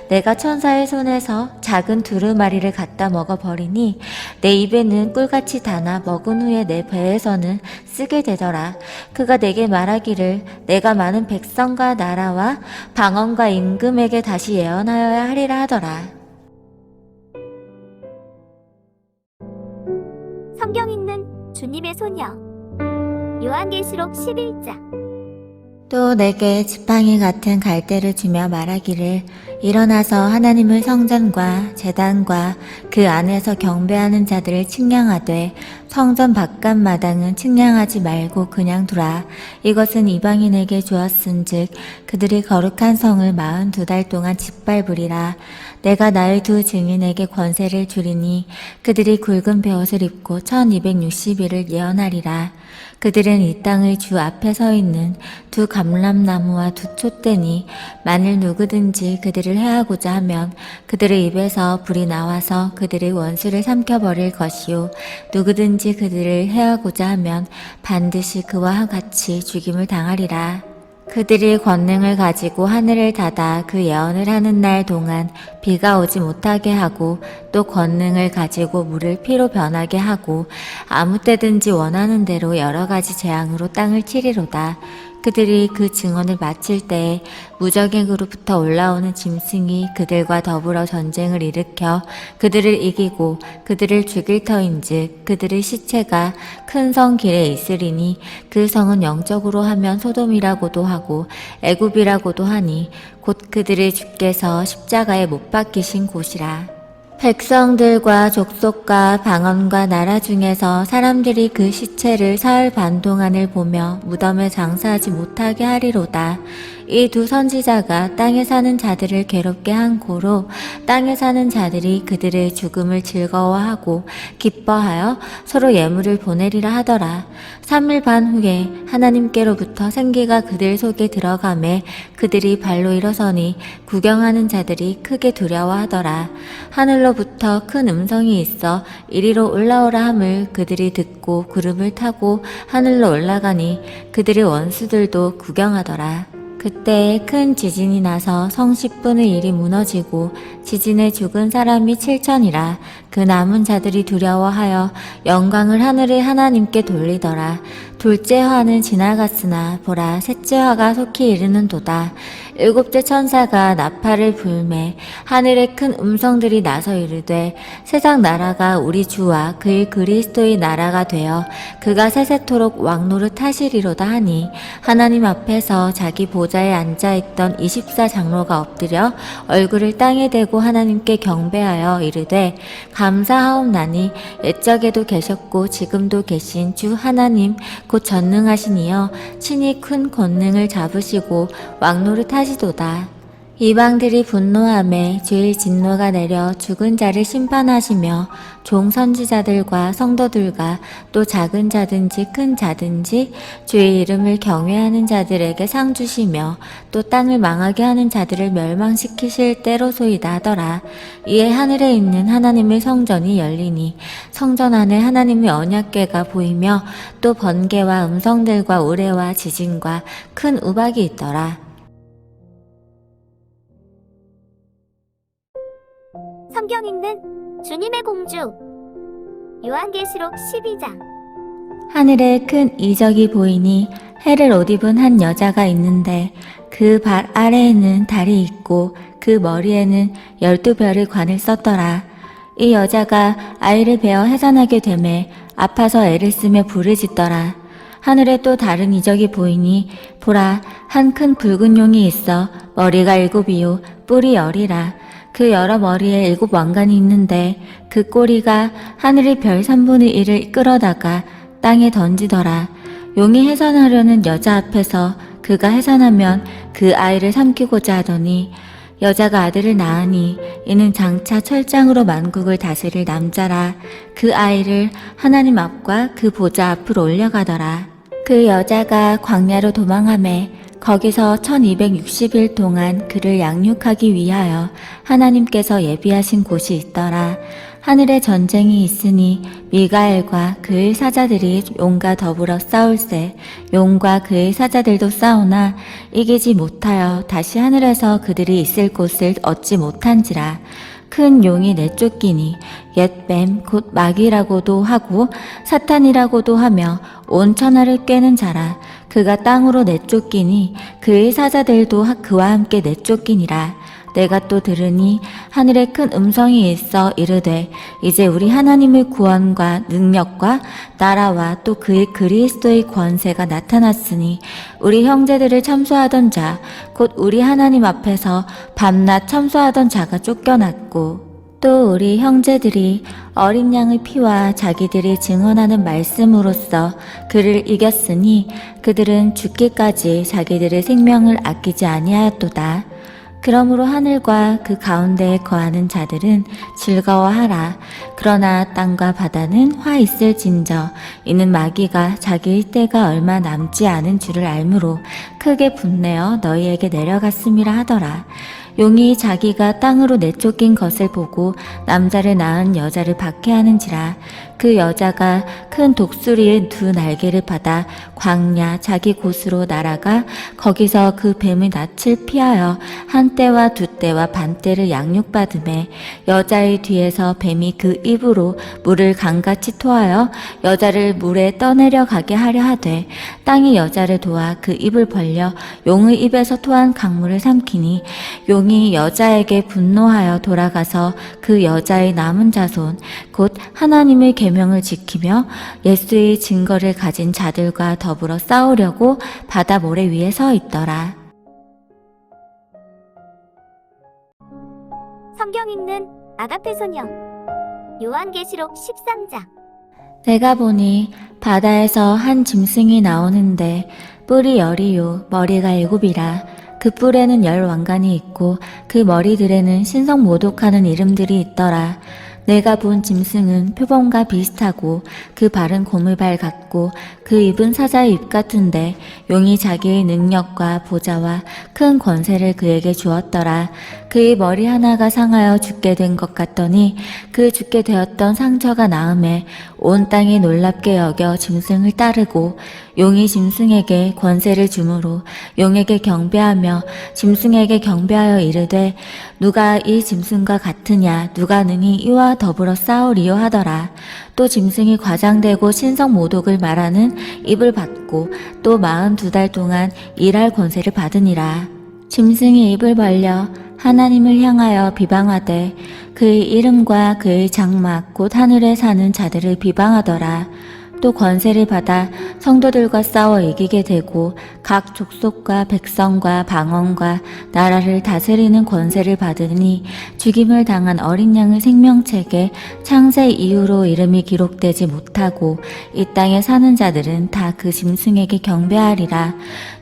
내가 천사의 손에서 작은 두루마리를 갖다 먹어버리니 내 입에는 꿀같이 다나 먹은 후에 내 배에서는 쓰게 되더라. 그가 내게 말하기를 내가 많은 백성과 나라와 방언과 임금에게 다시 예언하여야 하리라 하더라. 성경 읽는 주님의 소녀 요한계시록 11장. 또 내게 지팡이 같은 갈대를 주며 말하기를 일어나서 하나님을 성전과 제단과 그 안에서 경배하는 자들을 측량하되 성전 바깥 마당은 측량하지 말고 그냥 두라. 이것은 이방인에게 주었은즉 그들이 거룩한 성을 42달 동안 짓밟으리라. 내가 나의 두 증인에게 권세를 주리니 그들이 굵은 베옷을 입고 1260일을 예언하리라. 그들은 이 땅의 주 앞에 서 있는 두 감람나무와 두 촛대니 만일 누구든지 그들을 해하고자 하면 그들의 입에서 불이 나와서 그들의 원수를 삼켜버릴 것이요 누구든지 그들을 해하고자 하면 반드시 그와 같이 죽임을 당하리라. 그들이 권능을 가지고 하늘을 닫아 그 예언을 하는 날 동안 비가 오지 못하게 하고 또 권능을 가지고 물을 피로 변하게 하고 아무 때든지 원하는 대로 여러 가지 재앙으로 땅을 치리로다. 그들이 그 증언을 마칠 때에 무적행으로부터 올라오는 짐승이 그들과 더불어 전쟁을 일으켜 그들을 이기고 그들을 죽일 터인즉 그들의 시체가 큰 성 길에 있으리니 그 성은 영적으로 하면 소돔이라고도 하고 애굽이라고도 하니 곧 그들의 주께서 십자가에 못 박히신 곳이라. 백성들과 족속과 방언과 나라 중에서 사람들이 그 시체를 사흘 반 동안을 보며 무덤에 장사하지 못하게 하리로다. 이 두 선지자가 땅에 사는 자들을 괴롭게 한 고로 땅에 사는 자들이 그들의 죽음을 즐거워하고 기뻐하여 서로 예물을 보내리라 하더라. 3일 반 후에 하나님께로부터 생기가 그들 속에 들어가매 그들이 발로 일어서니 구경하는 자들이 크게 두려워하더라. 하늘로부터 큰 음성이 있어 이리로 올라오라 함을 그들이 듣고 구름을 타고 하늘로 올라가니 그들의 원수들도 구경하더라. 그때 큰 지진이 나서 성 10분의 1이 무너지고 지진에 죽은 사람이 7천이라. 그 남은 자들이 두려워하여 영광을 하늘의 하나님께 돌리더라. 둘째 화는 지나갔으나 보라 셋째 화가 속히 이르는도다. 일곱째 천사가 나팔을 불매 하늘에 큰 음성들이 나서 이르되 세상 나라가 우리 주와 그의 그리스도의 나라가 되어 그가 세세토록 왕노릇 하시리로다 하니 하나님 앞에서 자기 보좌에 앉아있던 24장로가 엎드려 얼굴을 땅에 대고 하나님께 경배하여 이르되 감사하옵나니 옛적에도 계셨고 지금도 계신 주 하나님 곧 전능하신 이여 친히 큰 권능을 잡으시고 왕노릇 하시도다. 이방들이 분노함에 주의 진노가 내려 죽은 자를 심판하시며 종 선지자들과 성도들과 또 작은 자든지 큰 자든지 주의 이름을 경외하는 자들에게 상 주시며 또 땅을 망하게 하는 자들을 멸망시키실 때로소이다 하더라. 이에 하늘에 있는 하나님의 성전이 열리니 성전 안에 하나님의 언약궤가 보이며 또 번개와 음성들과 우레와 지진과 큰 우박이 있더라. 성경 읽는 주님의 공주 요한계시록 12장. 하늘에 큰 이적이 보이니 해를 옷 입은 한 여자가 있는데 그 발 아래에는 달이 있고 그 머리에는 12별의 관을 썼더라. 이 여자가 아이를 베어 해산하게 되매 아파서 애를 쓰며 부르짖더라. 하늘에 또 다른 이적이 보이니 보라, 한 큰 붉은 용이 있어 머리가 7이요 뿔이 10이라. 그 여러 머리에 7 왕관이 있는데 그 꼬리가 하늘의 별 3분의 1을 끌어다가 땅에 던지더라. 용이 해산하려는 여자 앞에서 그가 해산하면 그 아이를 삼키고자 하더니 여자가 아들을 낳으니 이는 장차 철장으로 만국을 다스릴 남자라. 그 아이를 하나님 앞과 그 보좌 앞으로 올려가더라. 그 여자가 광야로 도망하매 거기서 1260일 동안 그를 양육하기 위하여 하나님께서 예비하신 곳이 있더라. 하늘에 전쟁이 있으니 미가엘과 그의 사자들이 용과 더불어 싸울세. 용과 그의 사자들도 싸우나 이기지 못하여 다시 하늘에서 그들이 있을 곳을 얻지 못한지라. 큰 용이 내쫓기니 옛 뱀 곧 마귀라고도 하고 사탄이라고도 하며 온 천하를 꿰는 자라. 그가 땅으로 내쫓기니 그의 사자들도 그와 함께 내쫓기니라. 내가 또 들으니 하늘에 큰 음성이 있어 이르되 이제 우리 하나님의 구원과 능력과 나라와 또 그의 그리스도의 권세가 나타났으니 우리 형제들을 참소하던 자 곧 우리 하나님 앞에서 밤낮 참소하던 자가 쫓겨났고 또 우리 형제들이 어린 양의 피와 자기들이 증언하는 말씀으로써 그를 이겼으니 그들은 죽기까지 자기들의 생명을 아끼지 아니하였도다. 그러므로 하늘과 그 가운데에 거하는 자들은 즐거워하라. 그러나 땅과 바다는 화 있을진저 이는 마귀가 자기의 때가 얼마 남지 않은 줄을 알므로 크게 분내어 너희에게 내려갔음이라 하더라. 용이 자기가 땅으로 내쫓긴 것을 보고 남자를 낳은 여자를 박해하는지라. 그 여자가 큰 독수리의 2 날개를 받아 광야 자기 곳으로 날아가 거기서 그 뱀의 낯을 피하여 한 떼와 2 떼와 반 떼를 양육받음에 여자의 뒤에서 뱀이 그 입으로 물을 강같이 토하여 여자를 물에 떠내려 가게 하려 하되 땅이 여자를 도와 그 입을 벌려 용의 입에서 토한 강물을 삼키니 용이 여자에게 분노하여 돌아가서 그 여자의 남은 자손 곧 하나님의 계명을 지키며 예수의 증거를 가진 자들과 더불어 싸우려고 바다 모래 위에 서 있더라. 성경 읽는 아가페 소녀 요한계시록 13장. 내가 보니 바다에서 한 짐승이 나오는데 뿔이 10이요 머리가 7이라. 그 뿔에는 10 왕관이 있고 그 머리들에는 신성 모독하는 이름들이 있더라. 내가 본 짐승은 표범과 비슷하고 그 발은 고물발 같고 그 입은 사자의 입 같은데 용이 자기의 능력과 보좌와 큰 권세를 그에게 주었더라. 그의 머리 하나가 상하여 죽게 된 것 같더니 그 죽게 되었던 상처가 나음에 온 땅이 놀랍게 여겨 짐승을 따르고 용이 짐승에게 권세를 주므로 용에게 경배하며 짐승에게 경배하여 이르되 누가 이 짐승과 같으냐 누가 능히 이와 더불어 싸우리요 하더라. 또 짐승이 과장되고 신성 모독을 말하는 입을 받고 또 42달 동안 일할 권세를 받으니라. 짐승이 입을 벌려 하나님을 향하여 비방하되 그의 이름과 그의 장막 곧 하늘에 사는 자들을 비방하더라. 또 권세를 받아 성도들과 싸워 이기게 되고 각 족속과 백성과 방언과 나라를 다스리는 권세를 받으니 죽임을 당한 어린 양의 생명책에 창세 이후로 이름이 기록되지 못하고 이 땅에 사는 자들은 다 그 짐승에게 경배하리라.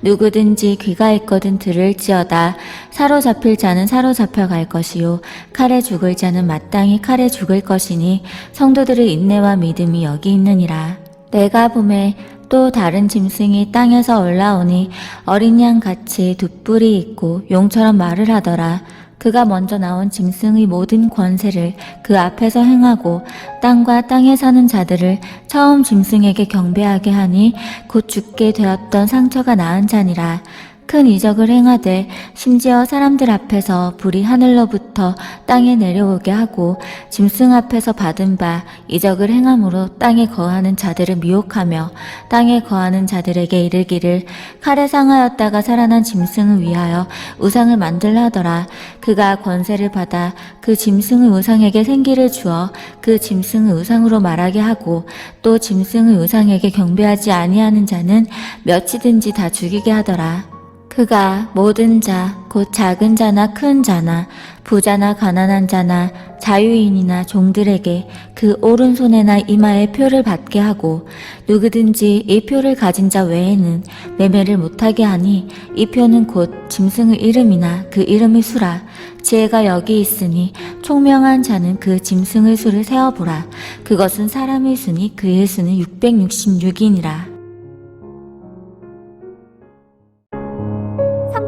누구든지 귀가 있거든 들을지어다. 사로잡힐 자는 사로잡혀 갈 것이요 칼에 죽을 자는 마땅히 칼에 죽을 것이니 성도들의 인내와 믿음이 여기 있느니라. 내가 보매 또 다른 짐승이 땅에서 올라오니 어린 양 같이 두 뿔이 있고 용처럼 말을 하더라. 그가 먼저 나온 짐승의 모든 권세를 그 앞에서 행하고 땅과 땅에 사는 자들을 처음 짐승에게 경배하게 하니 곧 죽게 되었던 상처가 나은 자니라. 큰 이적을 행하되 심지어 사람들 앞에서 불이 하늘로부터 땅에 내려오게 하고 짐승 앞에서 받은 바 이적을 행함으로 땅에 거하는 자들을 미혹하며 땅에 거하는 자들에게 이르기를 칼에 상하였다가 살아난 짐승을 위하여 우상을 만들라 하더라. 그가 권세를 받아 그 짐승의 우상에게 생기를 주어 그 짐승의 우상으로 말하게 하고 또 짐승의 우상에게 경배하지 아니하는 자는 몇이든지 다 죽이게 하더라. 그가 모든 자, 곧 작은 자나 큰 자나 부자나 가난한 자나 자유인이나 종들에게 그 오른손에나 이마에 표를 받게 하고 누구든지 이 표를 가진 자 외에는 매매를 못하게 하니 이 표는 곧 짐승의 이름이나 그 이름의 수라. 지혜가 여기 있으니 총명한 자는 그 짐승의 수를 세어보라. 그것은 사람의 수니 그의 수는 666이니라.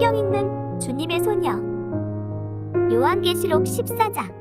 성경 읽는 주님의 소녀. 요한계시록 14장.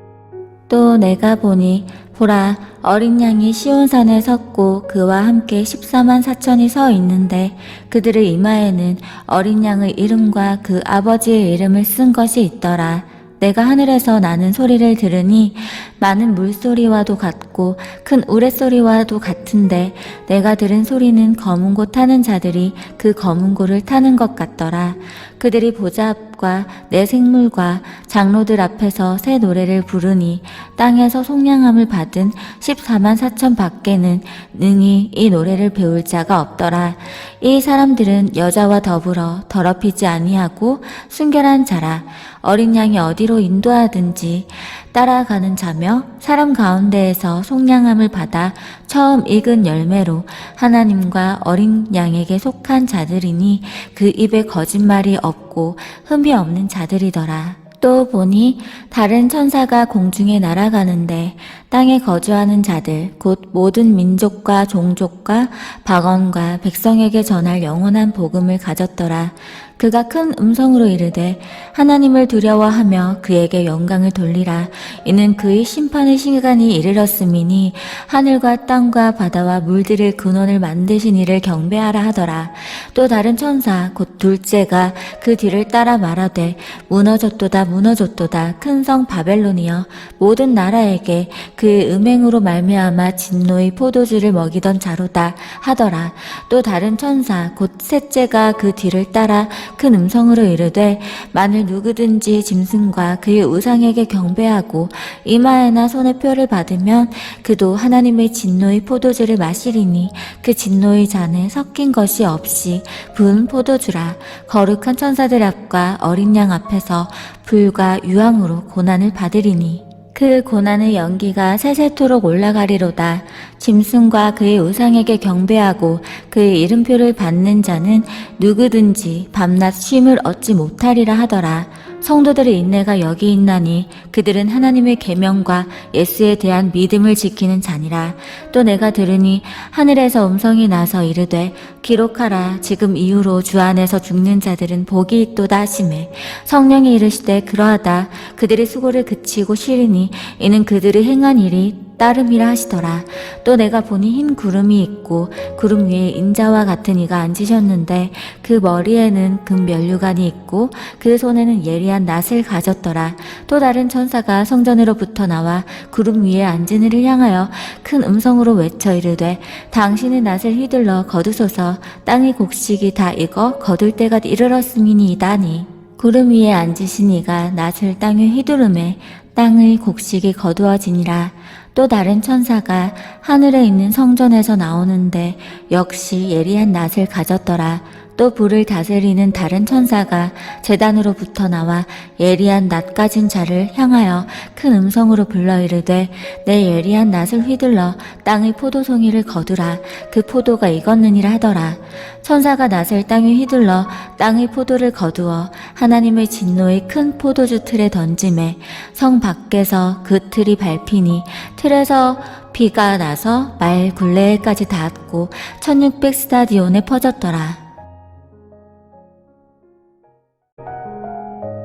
또 내가 보니 보라 어린 양이 시온산에 섰고 그와 함께 14만 4천이 서 있는데 그들의 이마에는 어린 양의 이름과 그 아버지의 이름을 쓴 것이 있더라. 내가 하늘에서 나는 소리를 들으니 많은 물소리와도 같고 큰 우레소리와도 같은데 내가 들은 소리는 검은 고 타는 자들이 그 검은 고를 타는 것 같더라. 그들이 보좌 앞과 내 생물과 장로들 앞에서 새 노래를 부르니 땅에서 속량함을 받은 14만 4천 밖에는 능히 이 노래를 배울 자가 없더라. 이 사람들은 여자와 더불어 더럽히지 아니하고 순결한 자라. 어린 양이 어디로 인도하든지 따라가는 자며 사람 가운데에서 속량함을 받아 처음 익은 열매로 하나님과 어린 양에게 속한 자들이니 그 입에 거짓말이 없고 흠이 없는 자들이더라. 또 보니 다른 천사가 공중에 날아가는데 땅에 거주하는 자들 곧 모든 민족과 종족과 박원과 백성에게 전할 영원한 복음을 가졌더라. 그가 큰 음성으로 이르되 하나님을 두려워하며 그에게 영광을 돌리라. 이는 그의 심판의 시간이 이르렀음이니 하늘과 땅과 바다와 물들을 근원을 만드신 이를 경배하라 하더라. 또 다른 천사 곧 둘째가 그 뒤를 따라 말하되 무너졌도다 무너졌도다 큰 성 바벨론이여 모든 나라에게 그 음행으로 말미암아 진노의 포도주를 먹이던 자로다 하더라. 또 다른 천사 곧 셋째가 그 뒤를 따라 큰 음성으로 이르되 만일 누구든지 짐승과 그의 우상에게 경배하고 이마에나 손에 표를 받으면 그도 하나님의 진노의 포도주를 마시리니 그 진노의 잔에 섞인 것이 없이 부은 포도주라. 거룩한 천사들 앞과 어린 양 앞에서 불과 유황으로 고난을 받으리니 그 고난의 연기가 세세토록 올라가리로다. 짐승과 그의 우상에게 경배하고 그의 이름표를 받는 자는 누구든지 밤낮 쉼을 얻지 못하리라 하더라. 성도들의 인내가 여기 있나니 그들은 하나님의 계명과 예수에 대한 믿음을 지키는 자니라. 또 내가 들으니 하늘에서 음성이 나서 이르되 기록하라. 지금 이후로 주 안에서 죽는 자들은 복이 있도다 하시매 성령이 이르시되 그러하다. 그들의 수고를 그치고 쉬리니 이는 그들의 행한 일이 따름이라 하시더라. 또 내가 보니 흰 구름이 있고 구름 위에 인자와 같은 이가 앉으셨는데 그 머리에는 금 면류관이 있고 그 손에는 예리한 낫을 가졌더라. 또 다른 천사가 성전으로부터 나와 구름 위에 앉은 이를 향하여 큰 음성으로 외쳐 이르되 당신의 낫을 휘둘러 거두소서. 땅의 곡식이 다 익어 거둘 때가 이르렀음이니이다니. 구름 위에 앉으신 이가 낫을 땅에 휘두르매 땅의 곡식이 거두어지니라. 또 다른 천사가 하늘에 있는 성전에서 나오는데 역시 예리한 낫을 가졌더라. 또 불을 다스리는 다른 천사가 제단으로부터 나와 예리한 낫 가진 자를 향하여 큰 음성으로 불러 이르되 내 예리한 낫을 휘둘러 땅의 포도송이를 거두라. 그 포도가 익었느니라 하더라. 천사가 낫을 땅에 휘둘러 땅의 포도를 거두어 하나님의 진노의 큰 포도주 틀에 던짐에 성 밖에서 그 틀이 밟히니 틀에서 비가 나서 말 굴레에까지 닿았고 1600 스타디온에 퍼졌더라.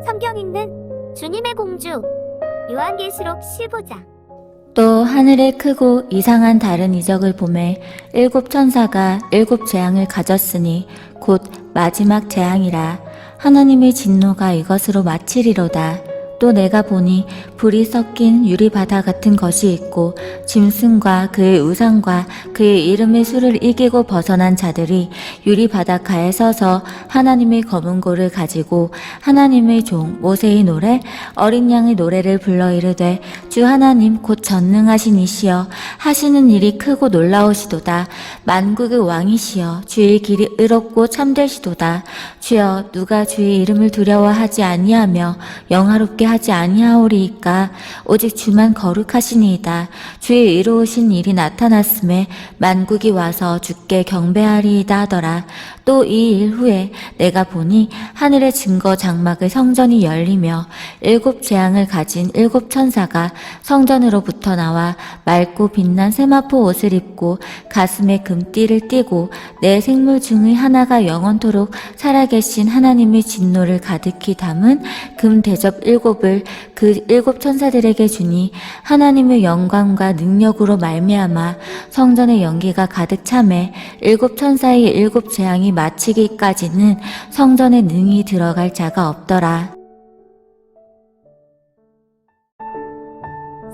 성경 읽는 주님의 공주 요한계시록 15장. 또 하늘에 크고 이상한 다른 이적을 보매 7 천사가 7 재앙을 가졌으니 곧 마지막 재앙이라. 하나님의 진노가 이것으로 마치리로다. 또 내가 보니 불이 섞인 유리바다 같은 것이 있고 짐승과 그의 우상과 그의 이름의 수를 이기고 벗어난 자들이 유리바닷가에 서서 하나님의 검은 고를 가지고 하나님의 종 모세의 노래 어린 양의 노래를 불러 이르되 주 하나님 곧 전능하신 이시여 하시는 일이 크고 놀라우시도다. 만국의 왕이시여 주의 길이 의롭고 참되시도다. 주여 누가 주의 이름을 두려워하지 아니하며 영화롭게 하지 아니하오리이까. 오직 주만 거룩하시니이다. 주의 의로우신 일이 나타났음에 만국이 와서 주께 경배하리이다 하더라. 또 이 일 후에 내가 보니 하늘의 증거 장막의 성전이 열리며 7 재앙을 가진 7 천사가 성전으로부터 나와 맑고 빛난 세마포 옷을 입고 가슴에 금띠를 띠고 내 생물 중의 하나가 영원토록 살아계신 하나님의 진노를 가득히 담은 금 대접 7을 그 7 천사들에게 주니 하나님의 영광과 능력으로 말미암아 성전의 연기가 가득 차매 7 천사의 7 재앙이 마치기까지는 성전에 능히 들어갈 자가 없더라.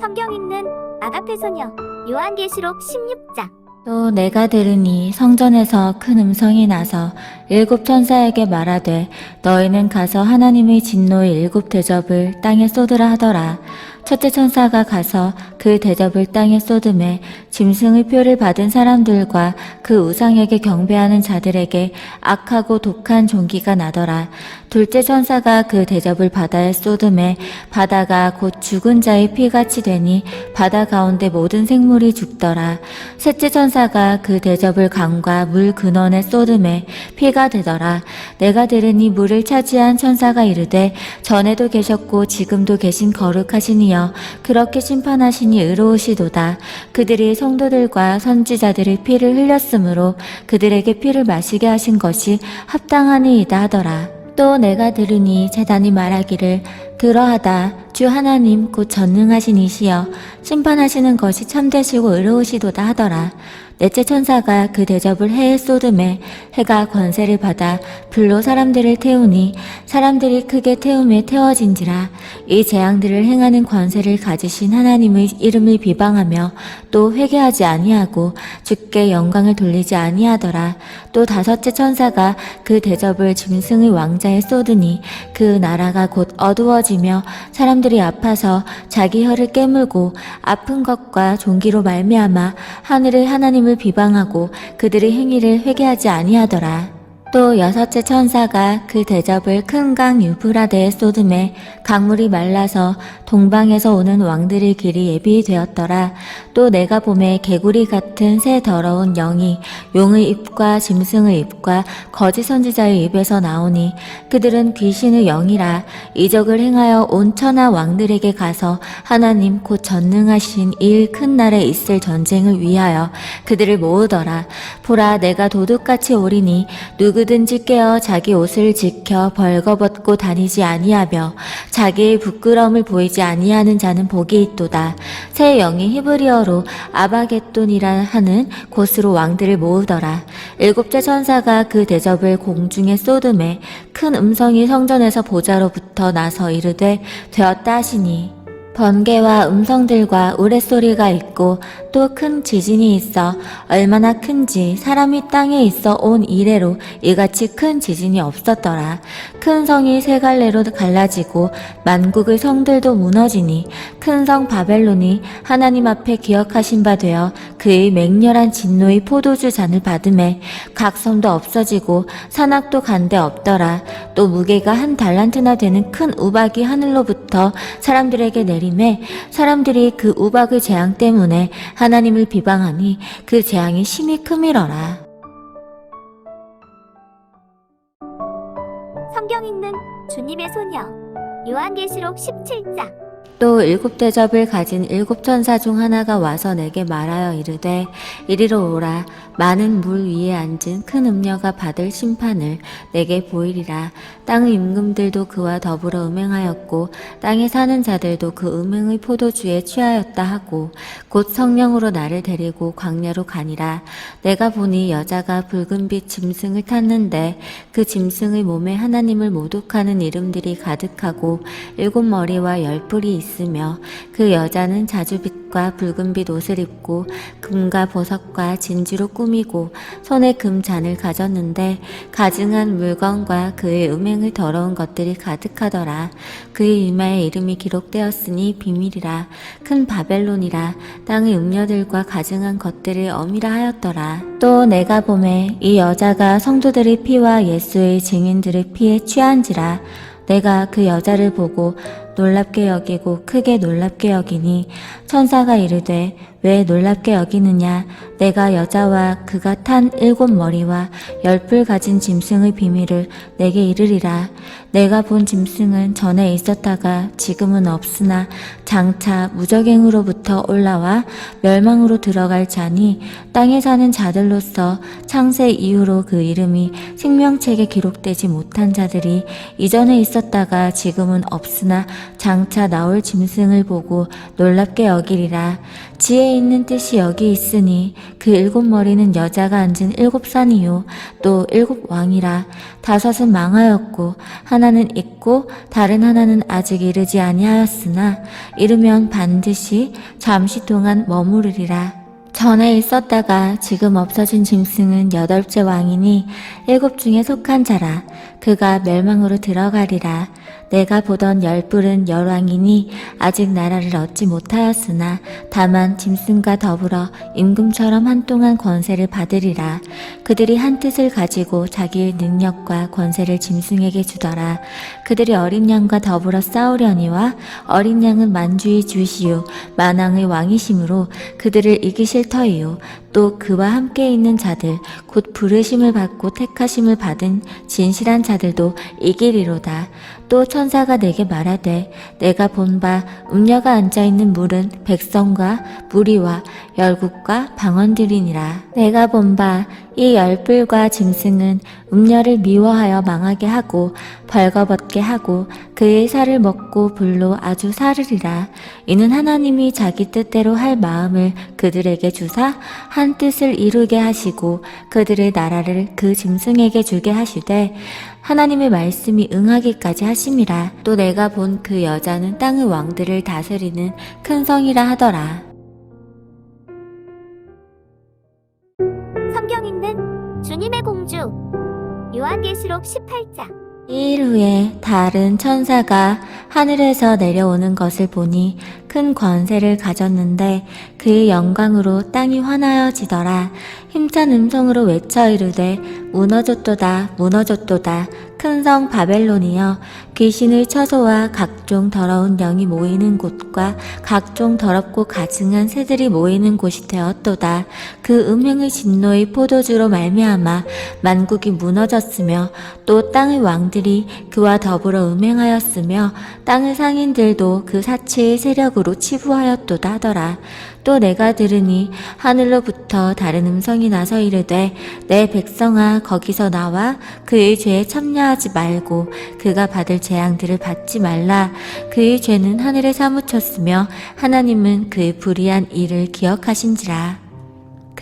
성경 읽는 아가페 소녀 요한계시록 16장. 또 내가 들으니 성전에서 큰 음성이 나서 7 천사에게 말하되 너희는 가서 하나님의 진노의 7 대접을 땅에 쏟으라 하더라. 첫째 천사가 가서 그 대접을 땅에 쏟음에 짐승의 표를 받은 사람들과 그 우상에게 경배하는 자들에게 악하고 독한 종기가 나더라. 둘째 천사가 그 대접을 바다에 쏟음에 바다가 곧 죽은 자의 피같이 되니 바다 가운데 모든 생물이 죽더라. 셋째 천사가 그 대접을 강과 물 근원에 쏟음에 피가 되더라. 내가 들으니 물을 차지한 천사가 이르되 전에도 계셨고 지금도 계신 거룩하신 이여 그렇게 심판하시니 의로우시도다. 그들이 성도들과 선지자들의 피를 흘렸으므로 그들에게 피를 마시게 하신 것이 합당하니이다 하더라. 또 내가 들으니 제단이 말하기를 그러하다. 주 하나님 곧 전능하신 이시여 심판하시는 것이 참되시고 의로우시도다 하더라. 넷째 천사가 그 대접을 해에 쏟음에 해가 권세를 받아 불로 사람들을 태우니 사람들이 크게 태움에 태워진지라. 이 재앙들을 행하는 권세를 가지신 하나님의 이름을 비방하며 또 회개하지 아니하고 주께 영광을 돌리지 아니하더라. 또 다섯째 천사가 그 대접을 짐승의 왕자에 쏟으니 그 나라가 곧 어두워지며 사람들이 아파서 자기 혀를 깨물고 아픈 것과 종기로 말미암아 하늘의 하나님을 비방하고 그들의 행위를 회개하지 아니하더라. 또 여섯째 천사가 그 대접을 큰 강 유브라데에 쏟음에 강물이 말라서 동방에서 오는 왕들의 길이 예비되었더라. 또 내가 봄에 개구리 같은 새 더러운 영이 용의 입과 짐승의 입과 거짓 선지자의 입에서 나오니 그들은 귀신의 영이라. 이적을 행하여 온 천하 왕들에게 가서 하나님 곧 전능하신 이 큰 날에 있을 전쟁을 위하여 그들을 모으더라. 보라 내가 도둑같이 오리니 누구든지 깨어 자기 옷을 지켜 벌거벗고 다니지 아니하며 자기의 부끄러움을 보이지 아니하는 자는 복이 있도다. 새 영이 히브리어로 아바겟돈이라 하는 곳으로 왕들을 모으더라. 일곱째 천사가 그 대접을 공중에 쏟음에 큰 음성이 성전에서 보좌로부터 나서 이르되 되었다 하시니 번개와 음성들과 우레소리가 있고 또 큰 지진이 있어 얼마나 큰지 사람이 땅에 있어 온 이래로 이같이 큰 지진이 없었더라. 큰 성이 세 갈래로 갈라지고 만국의 성들도 무너지니 큰 성 바벨론이 하나님 앞에 기억하신 바 되어 그의 맹렬한 진노의 포도주 잔을 받음에 각성도 없어지고 산악도 간데 없더라. 또 무게가 한 달란트나 되는 큰 우박이 하늘로부터 사람들에게 내림에 사람들이 그 우박의 재앙 때문에 하나님을 비방하니 그 재앙이 심히 크미러라. 성경 읽는 주님의 소녀 요한계시록 17장. 또 7대접을 가진 7천사 중 하나가 와서 내게 말하여 이르되 이리로 오라. 많은 물 위에 앉은 큰 음녀가 받을 심판을 내게 보이리라. 땅의 임금들도 그와 더불어 음행하였고 땅에 사는 자들도 그 음행의 포도주에 취하였다 하고 곧 성령으로 나를 데리고 광야로 가니라. 내가 보니 여자가 붉은빛 짐승을 탔는데 그 짐승의 몸에 하나님을 모독하는 이름들이 가득하고 7머리와 10뿔이 있으며 그 여자는 자주빛과 붉은빛 옷을 입고 금과 보석과 진주로 꾸미고 손에 금잔을 가졌는데 가증한 물건과 그의 음행을 더러운 것들이 가득하더라. 그의 이마에 이름이 기록되었으니 비밀이라. 큰 바벨론이라. 땅의 음녀들과 가증한 것들을 엄이라 하였더라. 또 내가 보매 이 여자가 성도들의 피와 예수의 증인들의 피에 취한지라. 내가 그 여자를 보고 놀랍게 여기고 크게 놀랍게 여기니 천사가 이르되 왜 놀랍게 여기느냐. 내가 여자와 그가 탄 7머리와 10뿔 가진 짐승의 비밀을 내게 이르리라. 내가 본 짐승은 전에 있었다가 지금은 없으나 장차 무적행으로부터 올라와 멸망으로 들어갈 자니 땅에 사는 자들로서 창세 이후로 그 이름이 생명책에 기록되지 못한 자들이 이전에 있었다가 지금은 없으나 장차 나올 짐승을 보고 놀랍게 여기리라. 지혜 있는 뜻이 여기 있으니 그 7머리는 여자가 앉은 7산이요 또 7왕이라. 5은 망하였고 하나는 있고 다른 하나는 아직 이르지 아니하였으나 이르면 반드시 잠시 동안 머무르리라. 전에 있었다가 지금 없어진 짐승은 8째 왕이니 7 중에 속한 자라. 그가 멸망으로 들어가리라. 내가 보던 10뿔은 열왕이니 아직 나라를 얻지 못하였으나 다만 짐승과 더불어 임금처럼 한동안 권세를 받으리라. 그들이 한 뜻을 가지고 자기의 능력과 권세를 짐승에게 주더라. 그들이 어린 양과 더불어 싸우려니와 어린 양은 만주의 주시요 만왕의 왕이심으로 그들을 이기실 터이요 또 그와 함께 있는 자들 곧 부르심을 받고 택하심을 받은 진실한 자들도 이기리로다. 또 천사가 내게 말하되 내가 본 바 음녀가 앉아있는 물은 백성과 무리와 열국과 방언들이니라. 내가 본 바 이 10뿔과 짐승은 음녀를 미워하여 망하게 하고 벌거벗게 하고 그의 살을 먹고 불로 아주 사르리라. 이는 하나님이 자기 뜻대로 할 마음을 그들에게 주사 한 뜻을 이루게 하시고 그들의 나라를 그 짐승에게 주게 하시되 하나님의 말씀이 응하기까지 하심이라. 또 내가 본 그 여자는 땅의 왕들을 다스리는 큰 성이라 하더라. 성경 읽는 주님의 공주 요한계시록 18장. 이일 후에 다른 천사가 하늘에서 내려오는 것을 보니 큰 권세를 가졌는데 그의 영광으로 땅이 환하여지더라. 힘찬 음성으로 외쳐 이르되 무너졌도다 무너졌도다 큰 성 바벨론이여 귀신의 처소와 각종 더러운 영이 모이는 곳과 각종 더럽고 가증한 새들이 모이는 곳이 되었도다. 그 음행의 진노의 포도주로 말미암아 만국이 무너졌으며 또 땅의 왕들이 그와 더불어 음행하였으며 땅의 상인들도 그 사체의 세력으로 치부하였도다 하더라. 또 내가 들으니 하늘로부터 다른 음성이 나서 이르되 내 백성아 거기서 나와 그의 죄에 참여하지 말고 그가 받을 재앙들을 받지 말라. 그의 죄는 하늘에 사무쳤으며 하나님은 그의 불의한 일을 기억하신지라.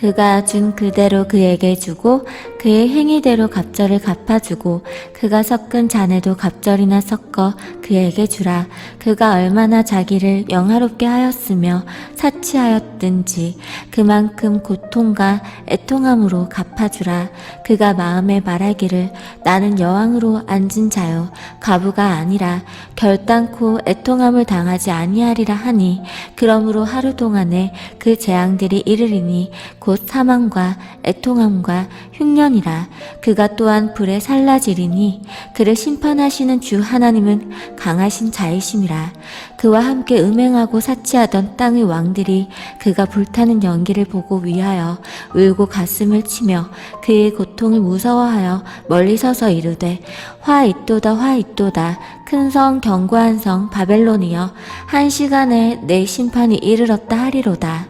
그가 준 그대로 그에게 주고 그의 행위대로 갑절을 갚아주고 그가 섞은 잔에도 갑절이나 섞어 그에게 주라. 그가 얼마나 자기를 영화롭게 하였으며 사치하였든지 그만큼 고통과 애통함으로 갚아주라. 그가 마음에 말하기를 나는 여왕으로 앉은 자요 과부가 아니라 결단코 애통함을 당하지 아니하리라 하니 그러므로 하루 동안에 그 재앙들이 이르리니 곧 사망과 애통함과 흉년이라. 그가 또한 불에 살라지리니 그를 심판하시는 주 하나님은 강하신 자이심이라. 그와 함께 음행하고 사치하던 땅의 왕들이 그가 불타는 연기를 보고 위하여 울고 가슴을 치며 그의 고통을 무서워하여 멀리 서서 이르되 화 있도다 화 있도다 큰 성 견고한 성 바벨론이여 한 시간에 내 심판이 이르렀다 하리로다.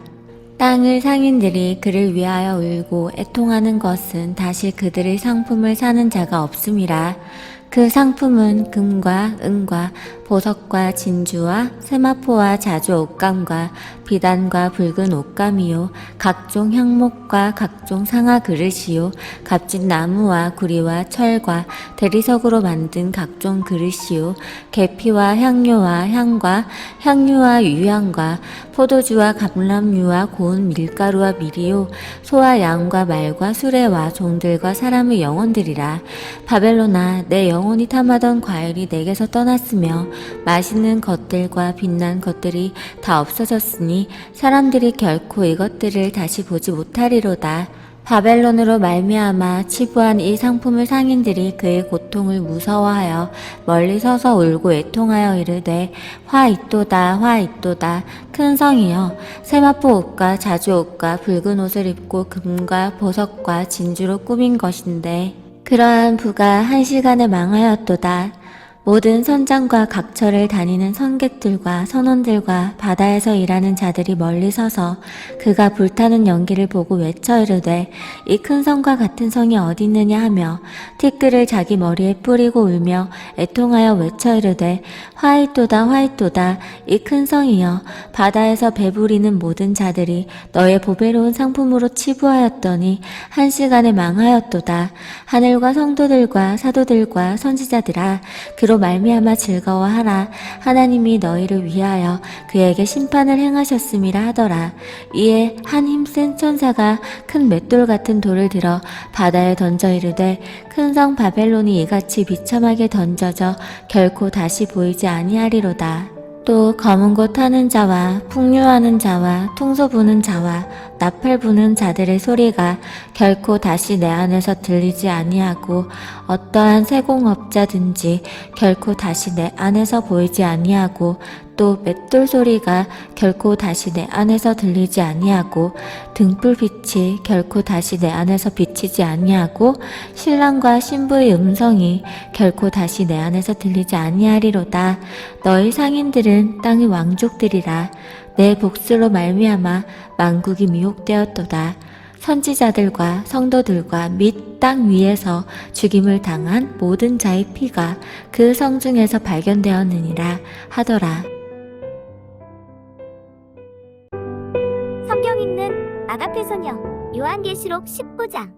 땅의 상인들이 그를 위하여 울고 애통하는 것은 다시 그들의 상품을 사는 자가 없음이라. 그 상품은 금과 은과 보석과 진주와 세마포와 자주 옷감과 비단과 붉은 옷감이요 각종 향목과 각종 상아 그릇이요 값진 나무와 구리와 철과 대리석으로 만든 각종 그릇이요 계피와 향료와 향과 향유와 유향과 포도주와 감람유와 고운 밀가루와 밀이요 소와 양과 말과 수레와 종들과 사람의 영혼들이라. 바벨론아 내 영혼이 탐하던 과일이 내게서 떠났으며 맛있는 것들과 빛난 것들이 다 없어졌으니 사람들이 결코 이것들을 다시 보지 못하리로다. 바벨론으로 말미암아 치부한 이 상품을 상인들이 그의 고통을 무서워하여 멀리 서서 울고 애통하여 이르되 화 있도다 화 있도다 큰 성이여 세마포 옷과 자주 옷과 붉은 옷을 입고 금과 보석과 진주로 꾸민 것인데 그러한 부가 한 시간에 망하였도다. 모든 선장과 각처를 다니는 선객들과 선원들과 바다에서 일하는 자들이 멀리 서서 그가 불타는 연기를 보고 외쳐 이르되 이 큰 성과 같은 성이 어디 있느냐 하며 티끌을 자기 머리에 뿌리고 울며 애통하여 외쳐 이르되 화이또다 화이또다 이 큰 성이여 바다에서 배부리는 모든 자들이 너의 보배로운 상품으로 치부하였더니 한 시간에 망하였도다. 하늘과 성도들과 사도들과 선지자들아 그로 말미암아 즐거워하라. 하나님이 너희를 위하여 그에게 심판을 행하셨음이라 하더라. 이에 한 힘센 천사가 큰 맷돌 같은 돌을 들어 바다에 던져 이르되 큰 성 바벨론이 이같이 비참하게 던져져 결코 다시 보이지 아니하리로다. 또 검은 곳 타는 자와 풍류하는 자와 퉁소 부는 자와 나팔 부는 자들의 소리가 결코 다시 내 안에서 들리지 아니하고 어떠한 세공업자든지 결코 다시 내 안에서 보이지 아니하고 또 맷돌 소리가 결코 다시 내 안에서 들리지 아니하고 등불빛이 결코 다시 내 안에서 비치지 아니하고 신랑과 신부의 음성이 결코 다시 내 안에서 들리지 아니하리로다. 너희 상인들은 땅의 왕족들이라. 내 복수로 말미암아 만국이 미혹되었도다. 선지자들과 성도들과 및 땅 위에서 죽임을 당한 모든 자의 피가 그 성 중에서 발견되었느니라 하더라. 성경 읽는 아가페 소녀 요한계시록 19장.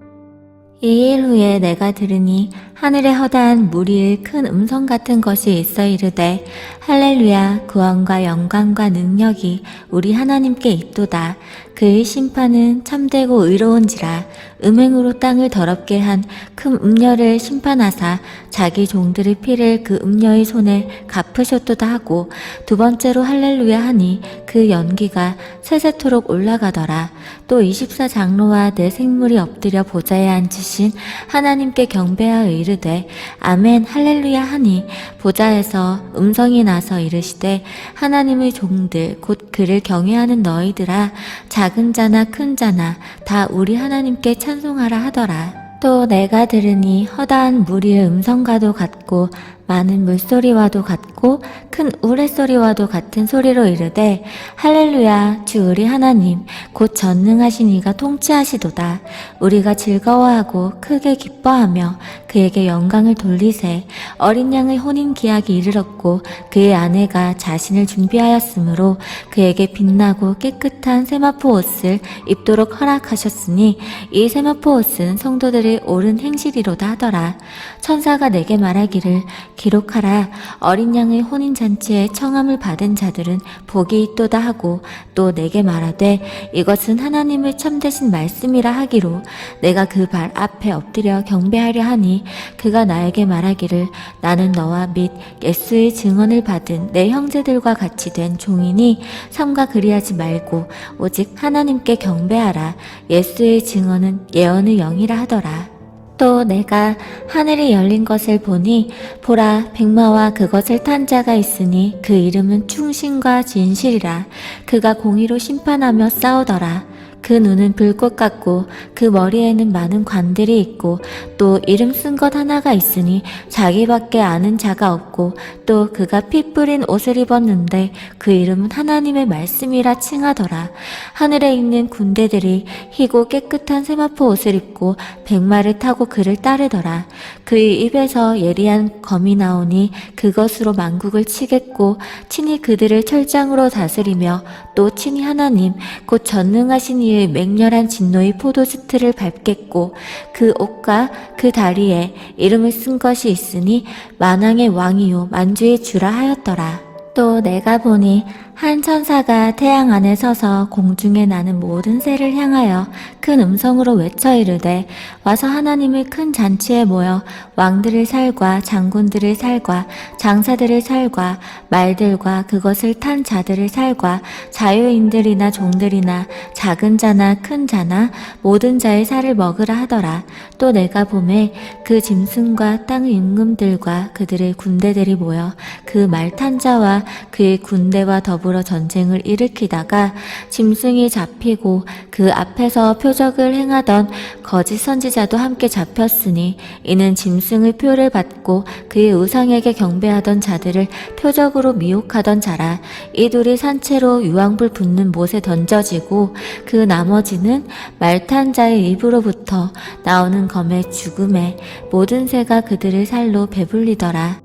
이 일 후에 내가 들으니 하늘에 허다한 무리의 큰 음성 같은 것이 있어 이르되 할렐루야 구원과 영광과 능력이 우리 하나님께 있도다. 그의 심판은 참되고 의로운지라. 음행으로 땅을 더럽게 한 큰 음녀를 심판하사 자기 종들의 피를 그 음녀의 손에 갚으셨도다 하고 두 번째로 할렐루야 하니 그 연기가 세세토록 올라가더라. 또 24장로와 네 생물이 엎드려 보좌에 앉으신 하나님께 경배하여 이르되 아멘 할렐루야 하니 보좌에서 음성이 나서 이르시되 하나님의 종들 곧 그를 경외하는 너희들아 작은 자나 큰 자나 다 우리 하나님께 찬송하라 하더라. 또 내가 들으니 허다한 무리의 음성과도 같고 많은 물소리와도 같고 큰 우레소리와도 같은 소리로 이르되 할렐루야 주 우리 하나님 곧 전능하신 이가 통치하시도다. 우리가 즐거워하고 크게 기뻐하며 그에게 영광을 돌리세. 어린 양의 혼인 기약이 이르렀고 그의 아내가 자신을 준비하였으므로 그에게 빛나고 깨끗한 세마포 옷을 입도록 허락하셨으니 이 세마포 옷은 성도들의 옳은 행실이로다 하더라. 천사가 내게 말하기를 기록하라. 어린 양의 혼인잔치에 청함을 받은 자들은 복이 있도다 하고 또 내게 말하되 이것은 하나님의 참되신 말씀이라 하기로 내가 그 발 앞에 엎드려 경배하려 하니 그가 나에게 말하기를 나는 너와 및 예수의 증언을 받은 내 형제들과 같이 된 종이니 삼가 그리하지 말고 오직 하나님께 경배하라. 예수의 증언은 예언의 영이라 하더라. 또 내가 하늘이 열린 것을 보니 보라 백마와 그것을 탄 자가 있으니 그 이름은 충신과 진실이라. 그가 공의로 심판하며 싸우더라. 그 눈은 불꽃 같고 그 머리에는 많은 관들이 있고 또 이름 쓴 것 하나가 있으니 자기밖에 아는 자가 없고 또 그가 피 뿌린 옷을 입었는데 그 이름은 하나님의 말씀이라 칭하더라. 하늘에 있는 군대들이 희고 깨끗한 세마포 옷을 입고 백마를 타고 그를 따르더라. 그의 입에서 예리한 검이 나오니 그것으로 만국을 치겠고 친히 그들을 철장으로 다스리며 또 친히 하나님 곧 전능하신 이의 맹렬한 진노의 포도주틀을 밟겠고 그 옷과 그 다리에 이름을 쓴 것이 있으니 만왕의 왕이요 만주의 주라 하였더라. 또 내가 보니 한 천사가 태양 안에 서서 공중에 나는 모든 새를 향하여 큰 음성으로 외쳐 이르되 와서 하나님의 큰 잔치에 모여 왕들의 살과 장군들의 살과 장사들의 살과 말들과 그것을 탄 자들의 살과 자유인들이나 종들이나 작은 자나 큰 자나 모든 자의 살을 먹으라 하더라. 또 내가 보매 그 짐승과 땅의 임금들과 그들의 군대들이 모여 그 말 탄 자와 그의 군대와 더불어 전쟁을 일으키다가 짐승이 잡히고 그 앞에서 표적을 행하던 거짓 선지자도 함께 잡혔으니 이는 짐승의 표를 받고 그의 우상에게 경배하던 자들을 표적으로 미혹하던 자라. 이 둘이 산채로 유황불 붙는 못에 던져지고 그 나머지는 말탄 자의 입으로부터 나오는 검의 죽음에 모든 새가 그들의 살로 배불리더라.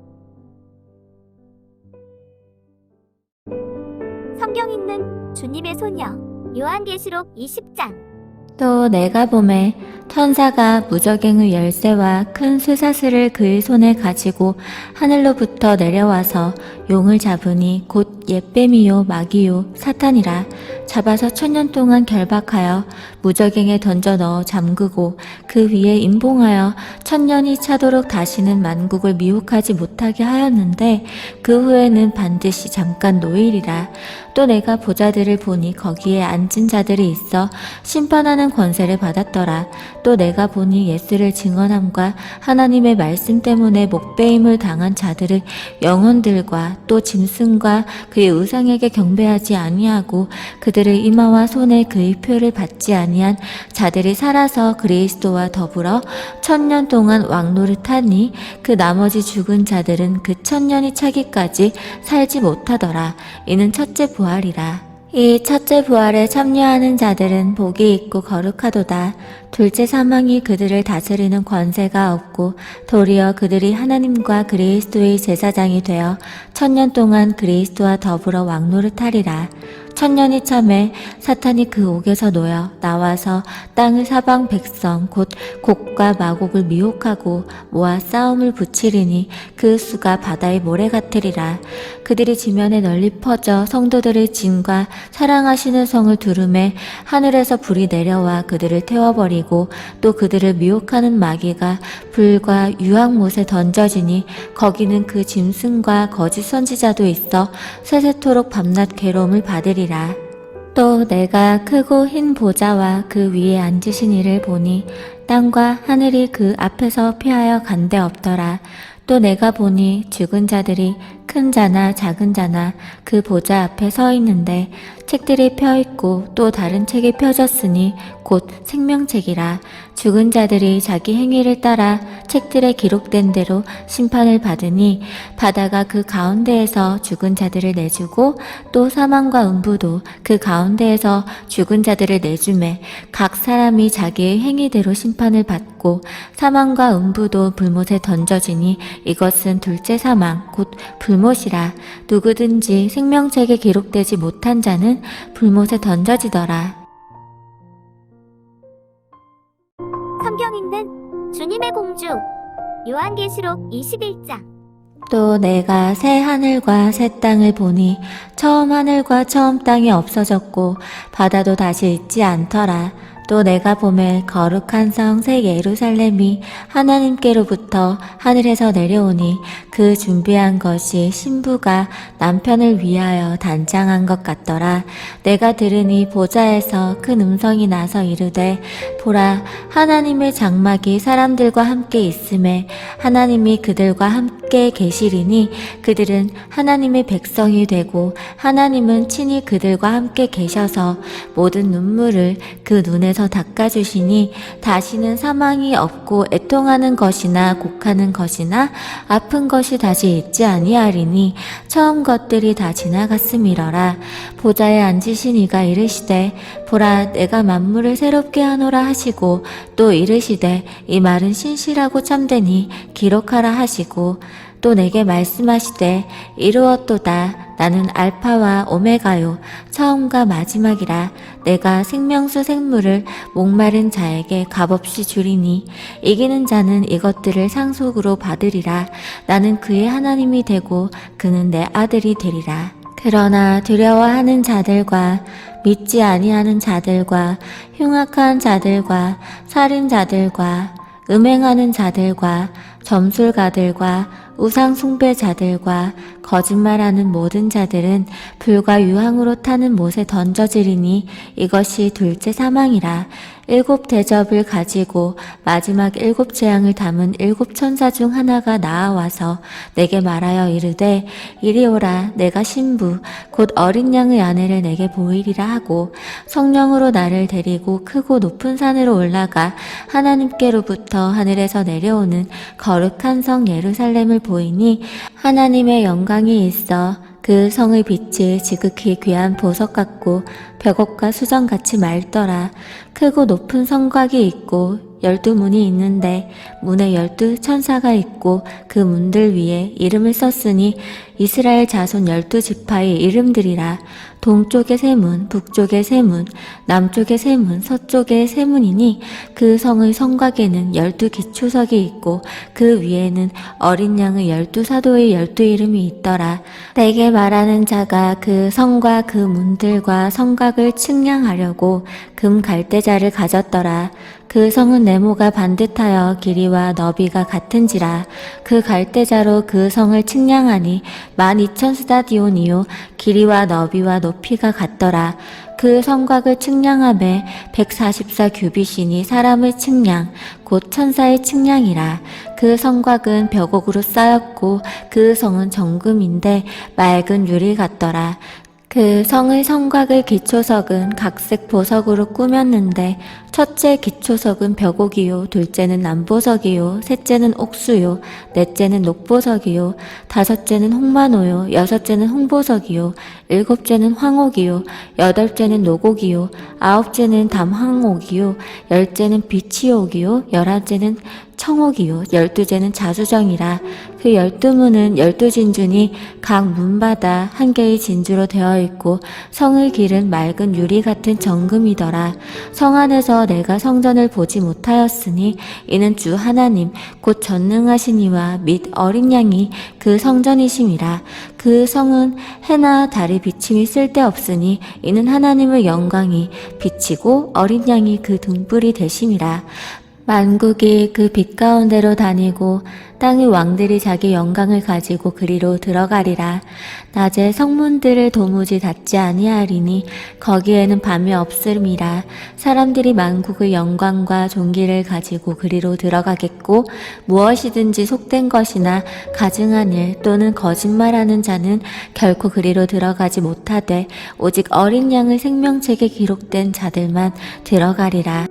성경 읽는 주님의 소녀 요한계시록 20장. 또 내가 보매 천사가 무저갱의 열쇠와 큰 쇠사슬을 그의 손에 가지고 하늘로부터 내려와서 용을 잡으니 곧 옛뱀이요 마귀요 사탄이라. 잡아서 1000년 동안 결박하여 무저갱에 던져 넣어 잠그고 그 위에 임봉하여 1000년이 차도록 다시는 만국을 미혹하지 못하게 하였는데 그 후에는 반드시 잠깐 노일이라. 또 내가 보자들을 보니 거기에 앉은 자들이 있어 심판하는 권세를 받았더라. 또 내가 보니 예수를 증언함과 하나님의 말씀 때문에 목배임을 당한 자들의 영혼들과 또 짐승과 그의 우상에게 경배하지 아니하고 그들의 이마와 손에 그의 표를 받지 아니한 자들이 살아서 그리스도와 더불어 1000년 동안 왕노릇하니 그 나머지 죽은 자들은 그 1000년이 차기까지 살지 못하더라. 이는 첫째 부활이라. 이 첫째 부활에 참여하는 자들은 복이 있고 거룩하도다. 둘째 사망이 그들을 다스리는 권세가 없고 도리어 그들이 하나님과 그리스도의 제사장이 되어 1000년 동안 그리스도와 더불어 왕노릇하리라. 1000년이 참에 사탄이 그 옥에서 놓여 나와서 땅의 사방 백성 곧 곡과 마곡을 미혹하고 모아 싸움을 붙이리니 그 수가 바다의 모래 같으리라. 그들이 지면에 널리 퍼져 성도들의 진과 사랑하시는 성을 두름에 하늘에서 불이 내려와 그들을 태워버리고 또 그들을 미혹하는 마귀가 불과 유황못에 던져지니 거기는 그 짐승과 거짓 선지자도 있어 세세토록 밤낮 괴로움을 받으리라. 또 내가 크고 흰 보좌와 그 위에 앉으신 이를 보니 땅과 하늘이 그 앞에서 피하여 간데 없더라. 또 내가 보니 죽은 자들이 큰 자나 작은 자나 그 보좌 앞에 서 있는데 책들이 펴있고 또 다른 책이 펴졌으니 곧 생명책이라. 죽은 자들이 자기 행위를 따라 책들에 기록된 대로 심판을 받으니 바다가 그 가운데에서 죽은 자들을 내주고 또 사망과 음부도 그 가운데에서 죽은 자들을 내주매 각 사람이 자기의 행위대로 심판을 받고 사망과 음부도 불못에 던져지니 이것은 둘째 사망 곧 불못이라. 누구든지 생명책에 기록되지 못한 자는 불못에 던져지더라. 성경 읽는 주님의 공주 요한계시록 21장. 또 내가 새 하늘과 새 땅을 보니 처음 하늘과 처음 땅이 없어졌고 바다도 다시 있지 않더라. 또 내가 보매 거룩한 성 새 예루살렘이 하나님께로부터 하늘에서 내려오니 그 준비한 것이 신부가 남편을 위하여 단장한 것 같더라. 내가 들으니 보좌에서 큰 음성이 나서 이르되 보라, 하나님의 장막이 사람들과 함께 있음에 하나님이 그들과 함께 계시리니 그들은 하나님의 백성이 되고 하나님은 친히 그들과 함께 계셔서 모든 눈물을 그 눈에서 닦아주시니 다시는 사망이 없고 애통하는 것이나 곡하는 것이나 아픈 것이 다시 있지 아니하리니 처음 것들이 다 지나갔음이러라. 보좌에 앉으신 이가 이르시되 보라, 내가 만물을 새롭게 하노라 하시고 또 이르시되 이 말은 신실하고 참되니 기록하라 하시고 또 내게 말씀하시되 이루었도다. 나는 알파와 오메가요 처음과 마지막이라. 내가 생명수 생물을 목마른 자에게 값없이 주리니 이기는 자는 이것들을 상속으로 받으리라. 나는 그의 하나님이 되고 그는 내 아들이 되리라. 그러나 두려워하는 자들과 믿지 아니하는 자들과 흉악한 자들과 살인자들과 음행하는 자들과 점술가들과 우상 숭배자들과 거짓말하는 모든 자들은 불과 유황으로 타는 못에 던져지리니 이것이 둘째 사망이라. 7 대접을 가지고 마지막 7 재앙을 담은 7 천사 중 하나가 나아와서 내게 말하여 이르되 이리 오라. 내가 신부 곧 어린 양의 아내를 내게 보이리라 하고 성령으로 나를 데리고 크고 높은 산으로 올라가 하나님께로부터 하늘에서 내려오는 거룩한 성 예루살렘을 보이니 하나님의 영광이 있어 그 성의 빛이 지극히 귀한 보석 같고 벽옥과 수정같이 맑더라. 크고 높은 성곽이 있고 12문이 있는데 문에 12 천사가 있고 그 문들 위에 이름을 썼으니 이스라엘 자손 12지파의 이름들이라. 동쪽의 세 문, 북쪽의 세 문, 남쪽의 세 문, 서쪽의 세 문이니 그 성의 성곽에는 12 기초석이 있고 그 위에는 어린 양의 12 사도의 12 이름이 있더라. 내게 말하는 자가 그 성과 그 문들과 성곽을 측량하려고 금 갈대자를 가졌더라. 그 성은 네모가 반듯하여 길이와 너비가 같은지라. 그 갈대자로 그 성을 측량하니 12,000 스타디온이요 길이와 너비와 높이가 같더라. 그 성곽을 측량하매 144 규빗이니 사람의 측량 곧 천사의 측량이라. 그 성곽은 벽옥으로 쌓였고 그 성은 정금인데 맑은 유리 같더라. 그 성의 성곽의 기초석은 각색 보석으로 꾸몄는데 첫째 기초석은 벽옥이요, 둘째는 남보석이요, 셋째는 옥수요, 넷째는 녹보석이요, 다섯째는 홍마노요, 여섯째는 홍보석이요, 일곱째는 황옥이요, 여덟째는 노곡이요, 아홉째는 담황옥이요, 열째는 비치옥이요, 열한째는 청옥이요, 12제는 자수정이라. 그 12문은 12진주니 각 문마다 한 개의 진주로 되어 있고 성의 길은 맑은 유리 같은 정금이더라. 성 안에서 내가 성전을 보지 못하였으니 이는 주 하나님 곧 전능하신 이와 및 어린 양이 그 성전이심이라. 그 성은 해나 달의 비침이 쓸데없으니 이는 하나님의 영광이 비치고 어린 양이 그 등불이 되심이라. 만국이 그 빛 가운데로 다니고 땅의 왕들이 자기 영광을 가지고 그리로 들어가리라. 낮에 성문들을 도무지 닫지 아니하리니 거기에는 밤이 없음이라. 사람들이 만국의 영광과 존귀를 가지고 그리로 들어가겠고 무엇이든지 속된 것이나 가증한 일 또는 거짓말하는 자는 결코 그리로 들어가지 못하되 오직 어린 양의 생명책에 기록된 자들만 들어가리라.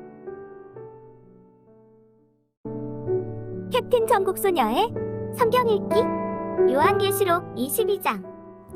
캡틴 전국소녀의 성경 읽기 요한계시록 22장.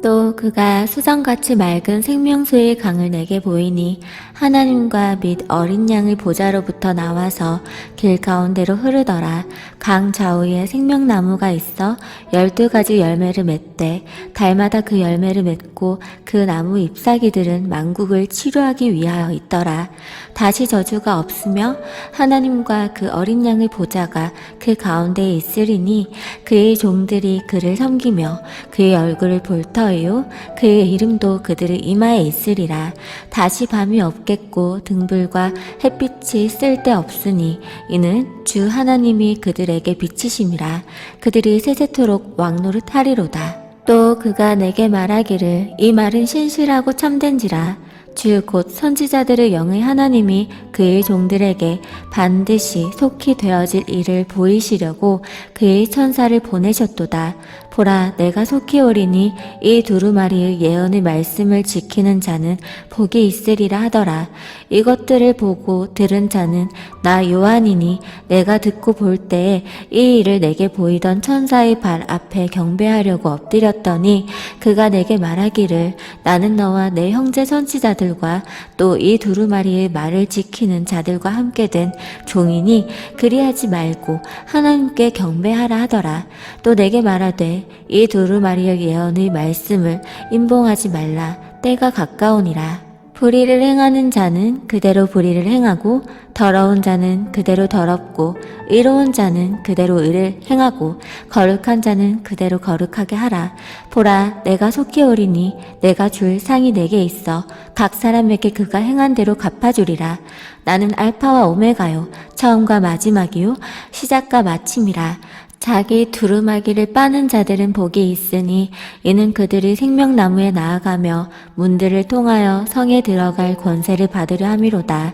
또 그가 수정같이 맑은 생명수의 강을 내게 보이니 하나님과 및 어린 양의 보좌로부터 나와서 길 가운데로 흐르더라. 강 좌우에 생명나무가 있어 12가지 열매를 맺되 달마다 그 열매를 맺고 그 나무 잎사귀들은 만국을 치료하기 위하여 있더라. 다시 저주가 없으며 하나님과 그 어린 양의 보좌가 그 가운데에 있으리니 그의 종들이 그를 섬기며 그의 얼굴을 볼 터이요 그의 이름도 그들의 이마에 있으리라. 다시 밤이 없겠고 등불과 햇빛이 쓸데없으니 이는 주 하나님이 그들에게 비치심이라. 그들이 세세토록 왕노릇하리로다. 또 그가 내게 말하기를 이 말은 신실하고 참된지라. 주 곧 선지자들의 영의 하나님이 그의 종들에게 반드시 속히 되어질 일을 보이시려고 그의 천사를 보내셨도다. 보라, 내가 속히 오리니 이 두루마리의 예언의 말씀을 지키는 자는 복이 있으리라 하더라. 이것들을 보고 들은 자는 나 요한이니 내가 듣고 볼 때에 이 일을 내게 보이던 천사의 발 앞에 경배하려고 엎드렸더니 그가 내게 말하기를 나는 너와 내 형제 선지자들과 또 이 두루마리의 말을 지키는 자들과 함께 된 종이니 그리하지 말고 하나님께 경배하라 하더라. 또 내게 말하되 이 두루마리의 예언의 말씀을 임봉하지 말라. 때가 가까우니라. 불의를 행하는 자는 그대로 불의를 행하고 더러운 자는 그대로 더럽고 의로운 자는 그대로 의를 행하고 거룩한 자는 그대로 거룩하게 하라. 보라, 내가 속히 오리니 내가 줄 상이 내게 있어 각 사람에게 그가 행한 대로 갚아주리라. 나는 알파와 오메가요 처음과 마지막이요 시작과 마침이라. 자기 두루마기를 빠는 자들은 복이 있으니 이는 그들이 생명나무에 나아가며 문들을 통하여 성에 들어갈 권세를 받으려 함이로다.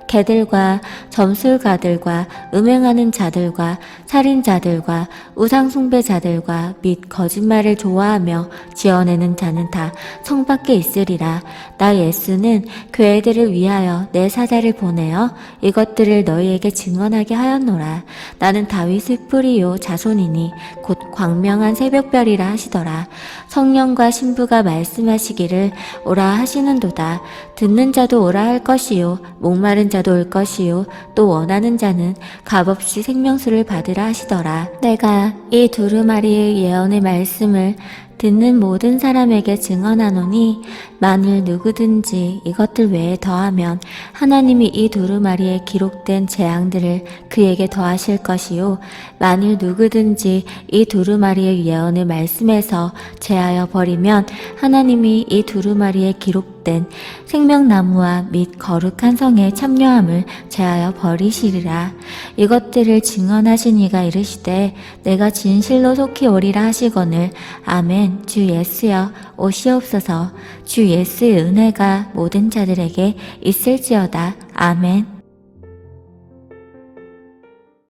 개들과 점술가들과 음행하는 자들과 살인자들과 우상숭배자들과 및 거짓말을 좋아하며 지어내는 자는 다 성 밖에 있으리라. 나 예수는 교회들을 위하여 내 사자를 보내어 이것들을 너희에게 증언하게 하였노라. 나는 다윗의 뿌리요 자손이니 곧 광명한 새벽별이라 하시더라. 성령과 신부가 말씀하시기를 오라 하시는도다. 듣는 자도 오라 할 것이요 목마른 자도 올 것이요 또 원하는 자는 값없이 생명수를 받으라 하시더라. 내가 이 두루마리의 예언의 말씀을 듣는 모든 사람에게 증언하노니 만일 누구든지 이것들 외에 더하면 하나님이 이 두루마리에 기록된 재앙들을 그에게 더하실 것이요 만일 누구든지 이 두루마리의 예언의 말씀에서 제하여 버리면 하나님이 이 두루마리에 기록된 생명나무와 및 거룩한 성에 참여함을 제하여 버리시리라. 이것들을 증언하신 이가 이르시되 내가 진실로 속히 오리라 하시거늘 아멘. 주 예수여 오시옵소서. 주 예수의 은혜가 모든 자들에게 있을지어다. 아멘.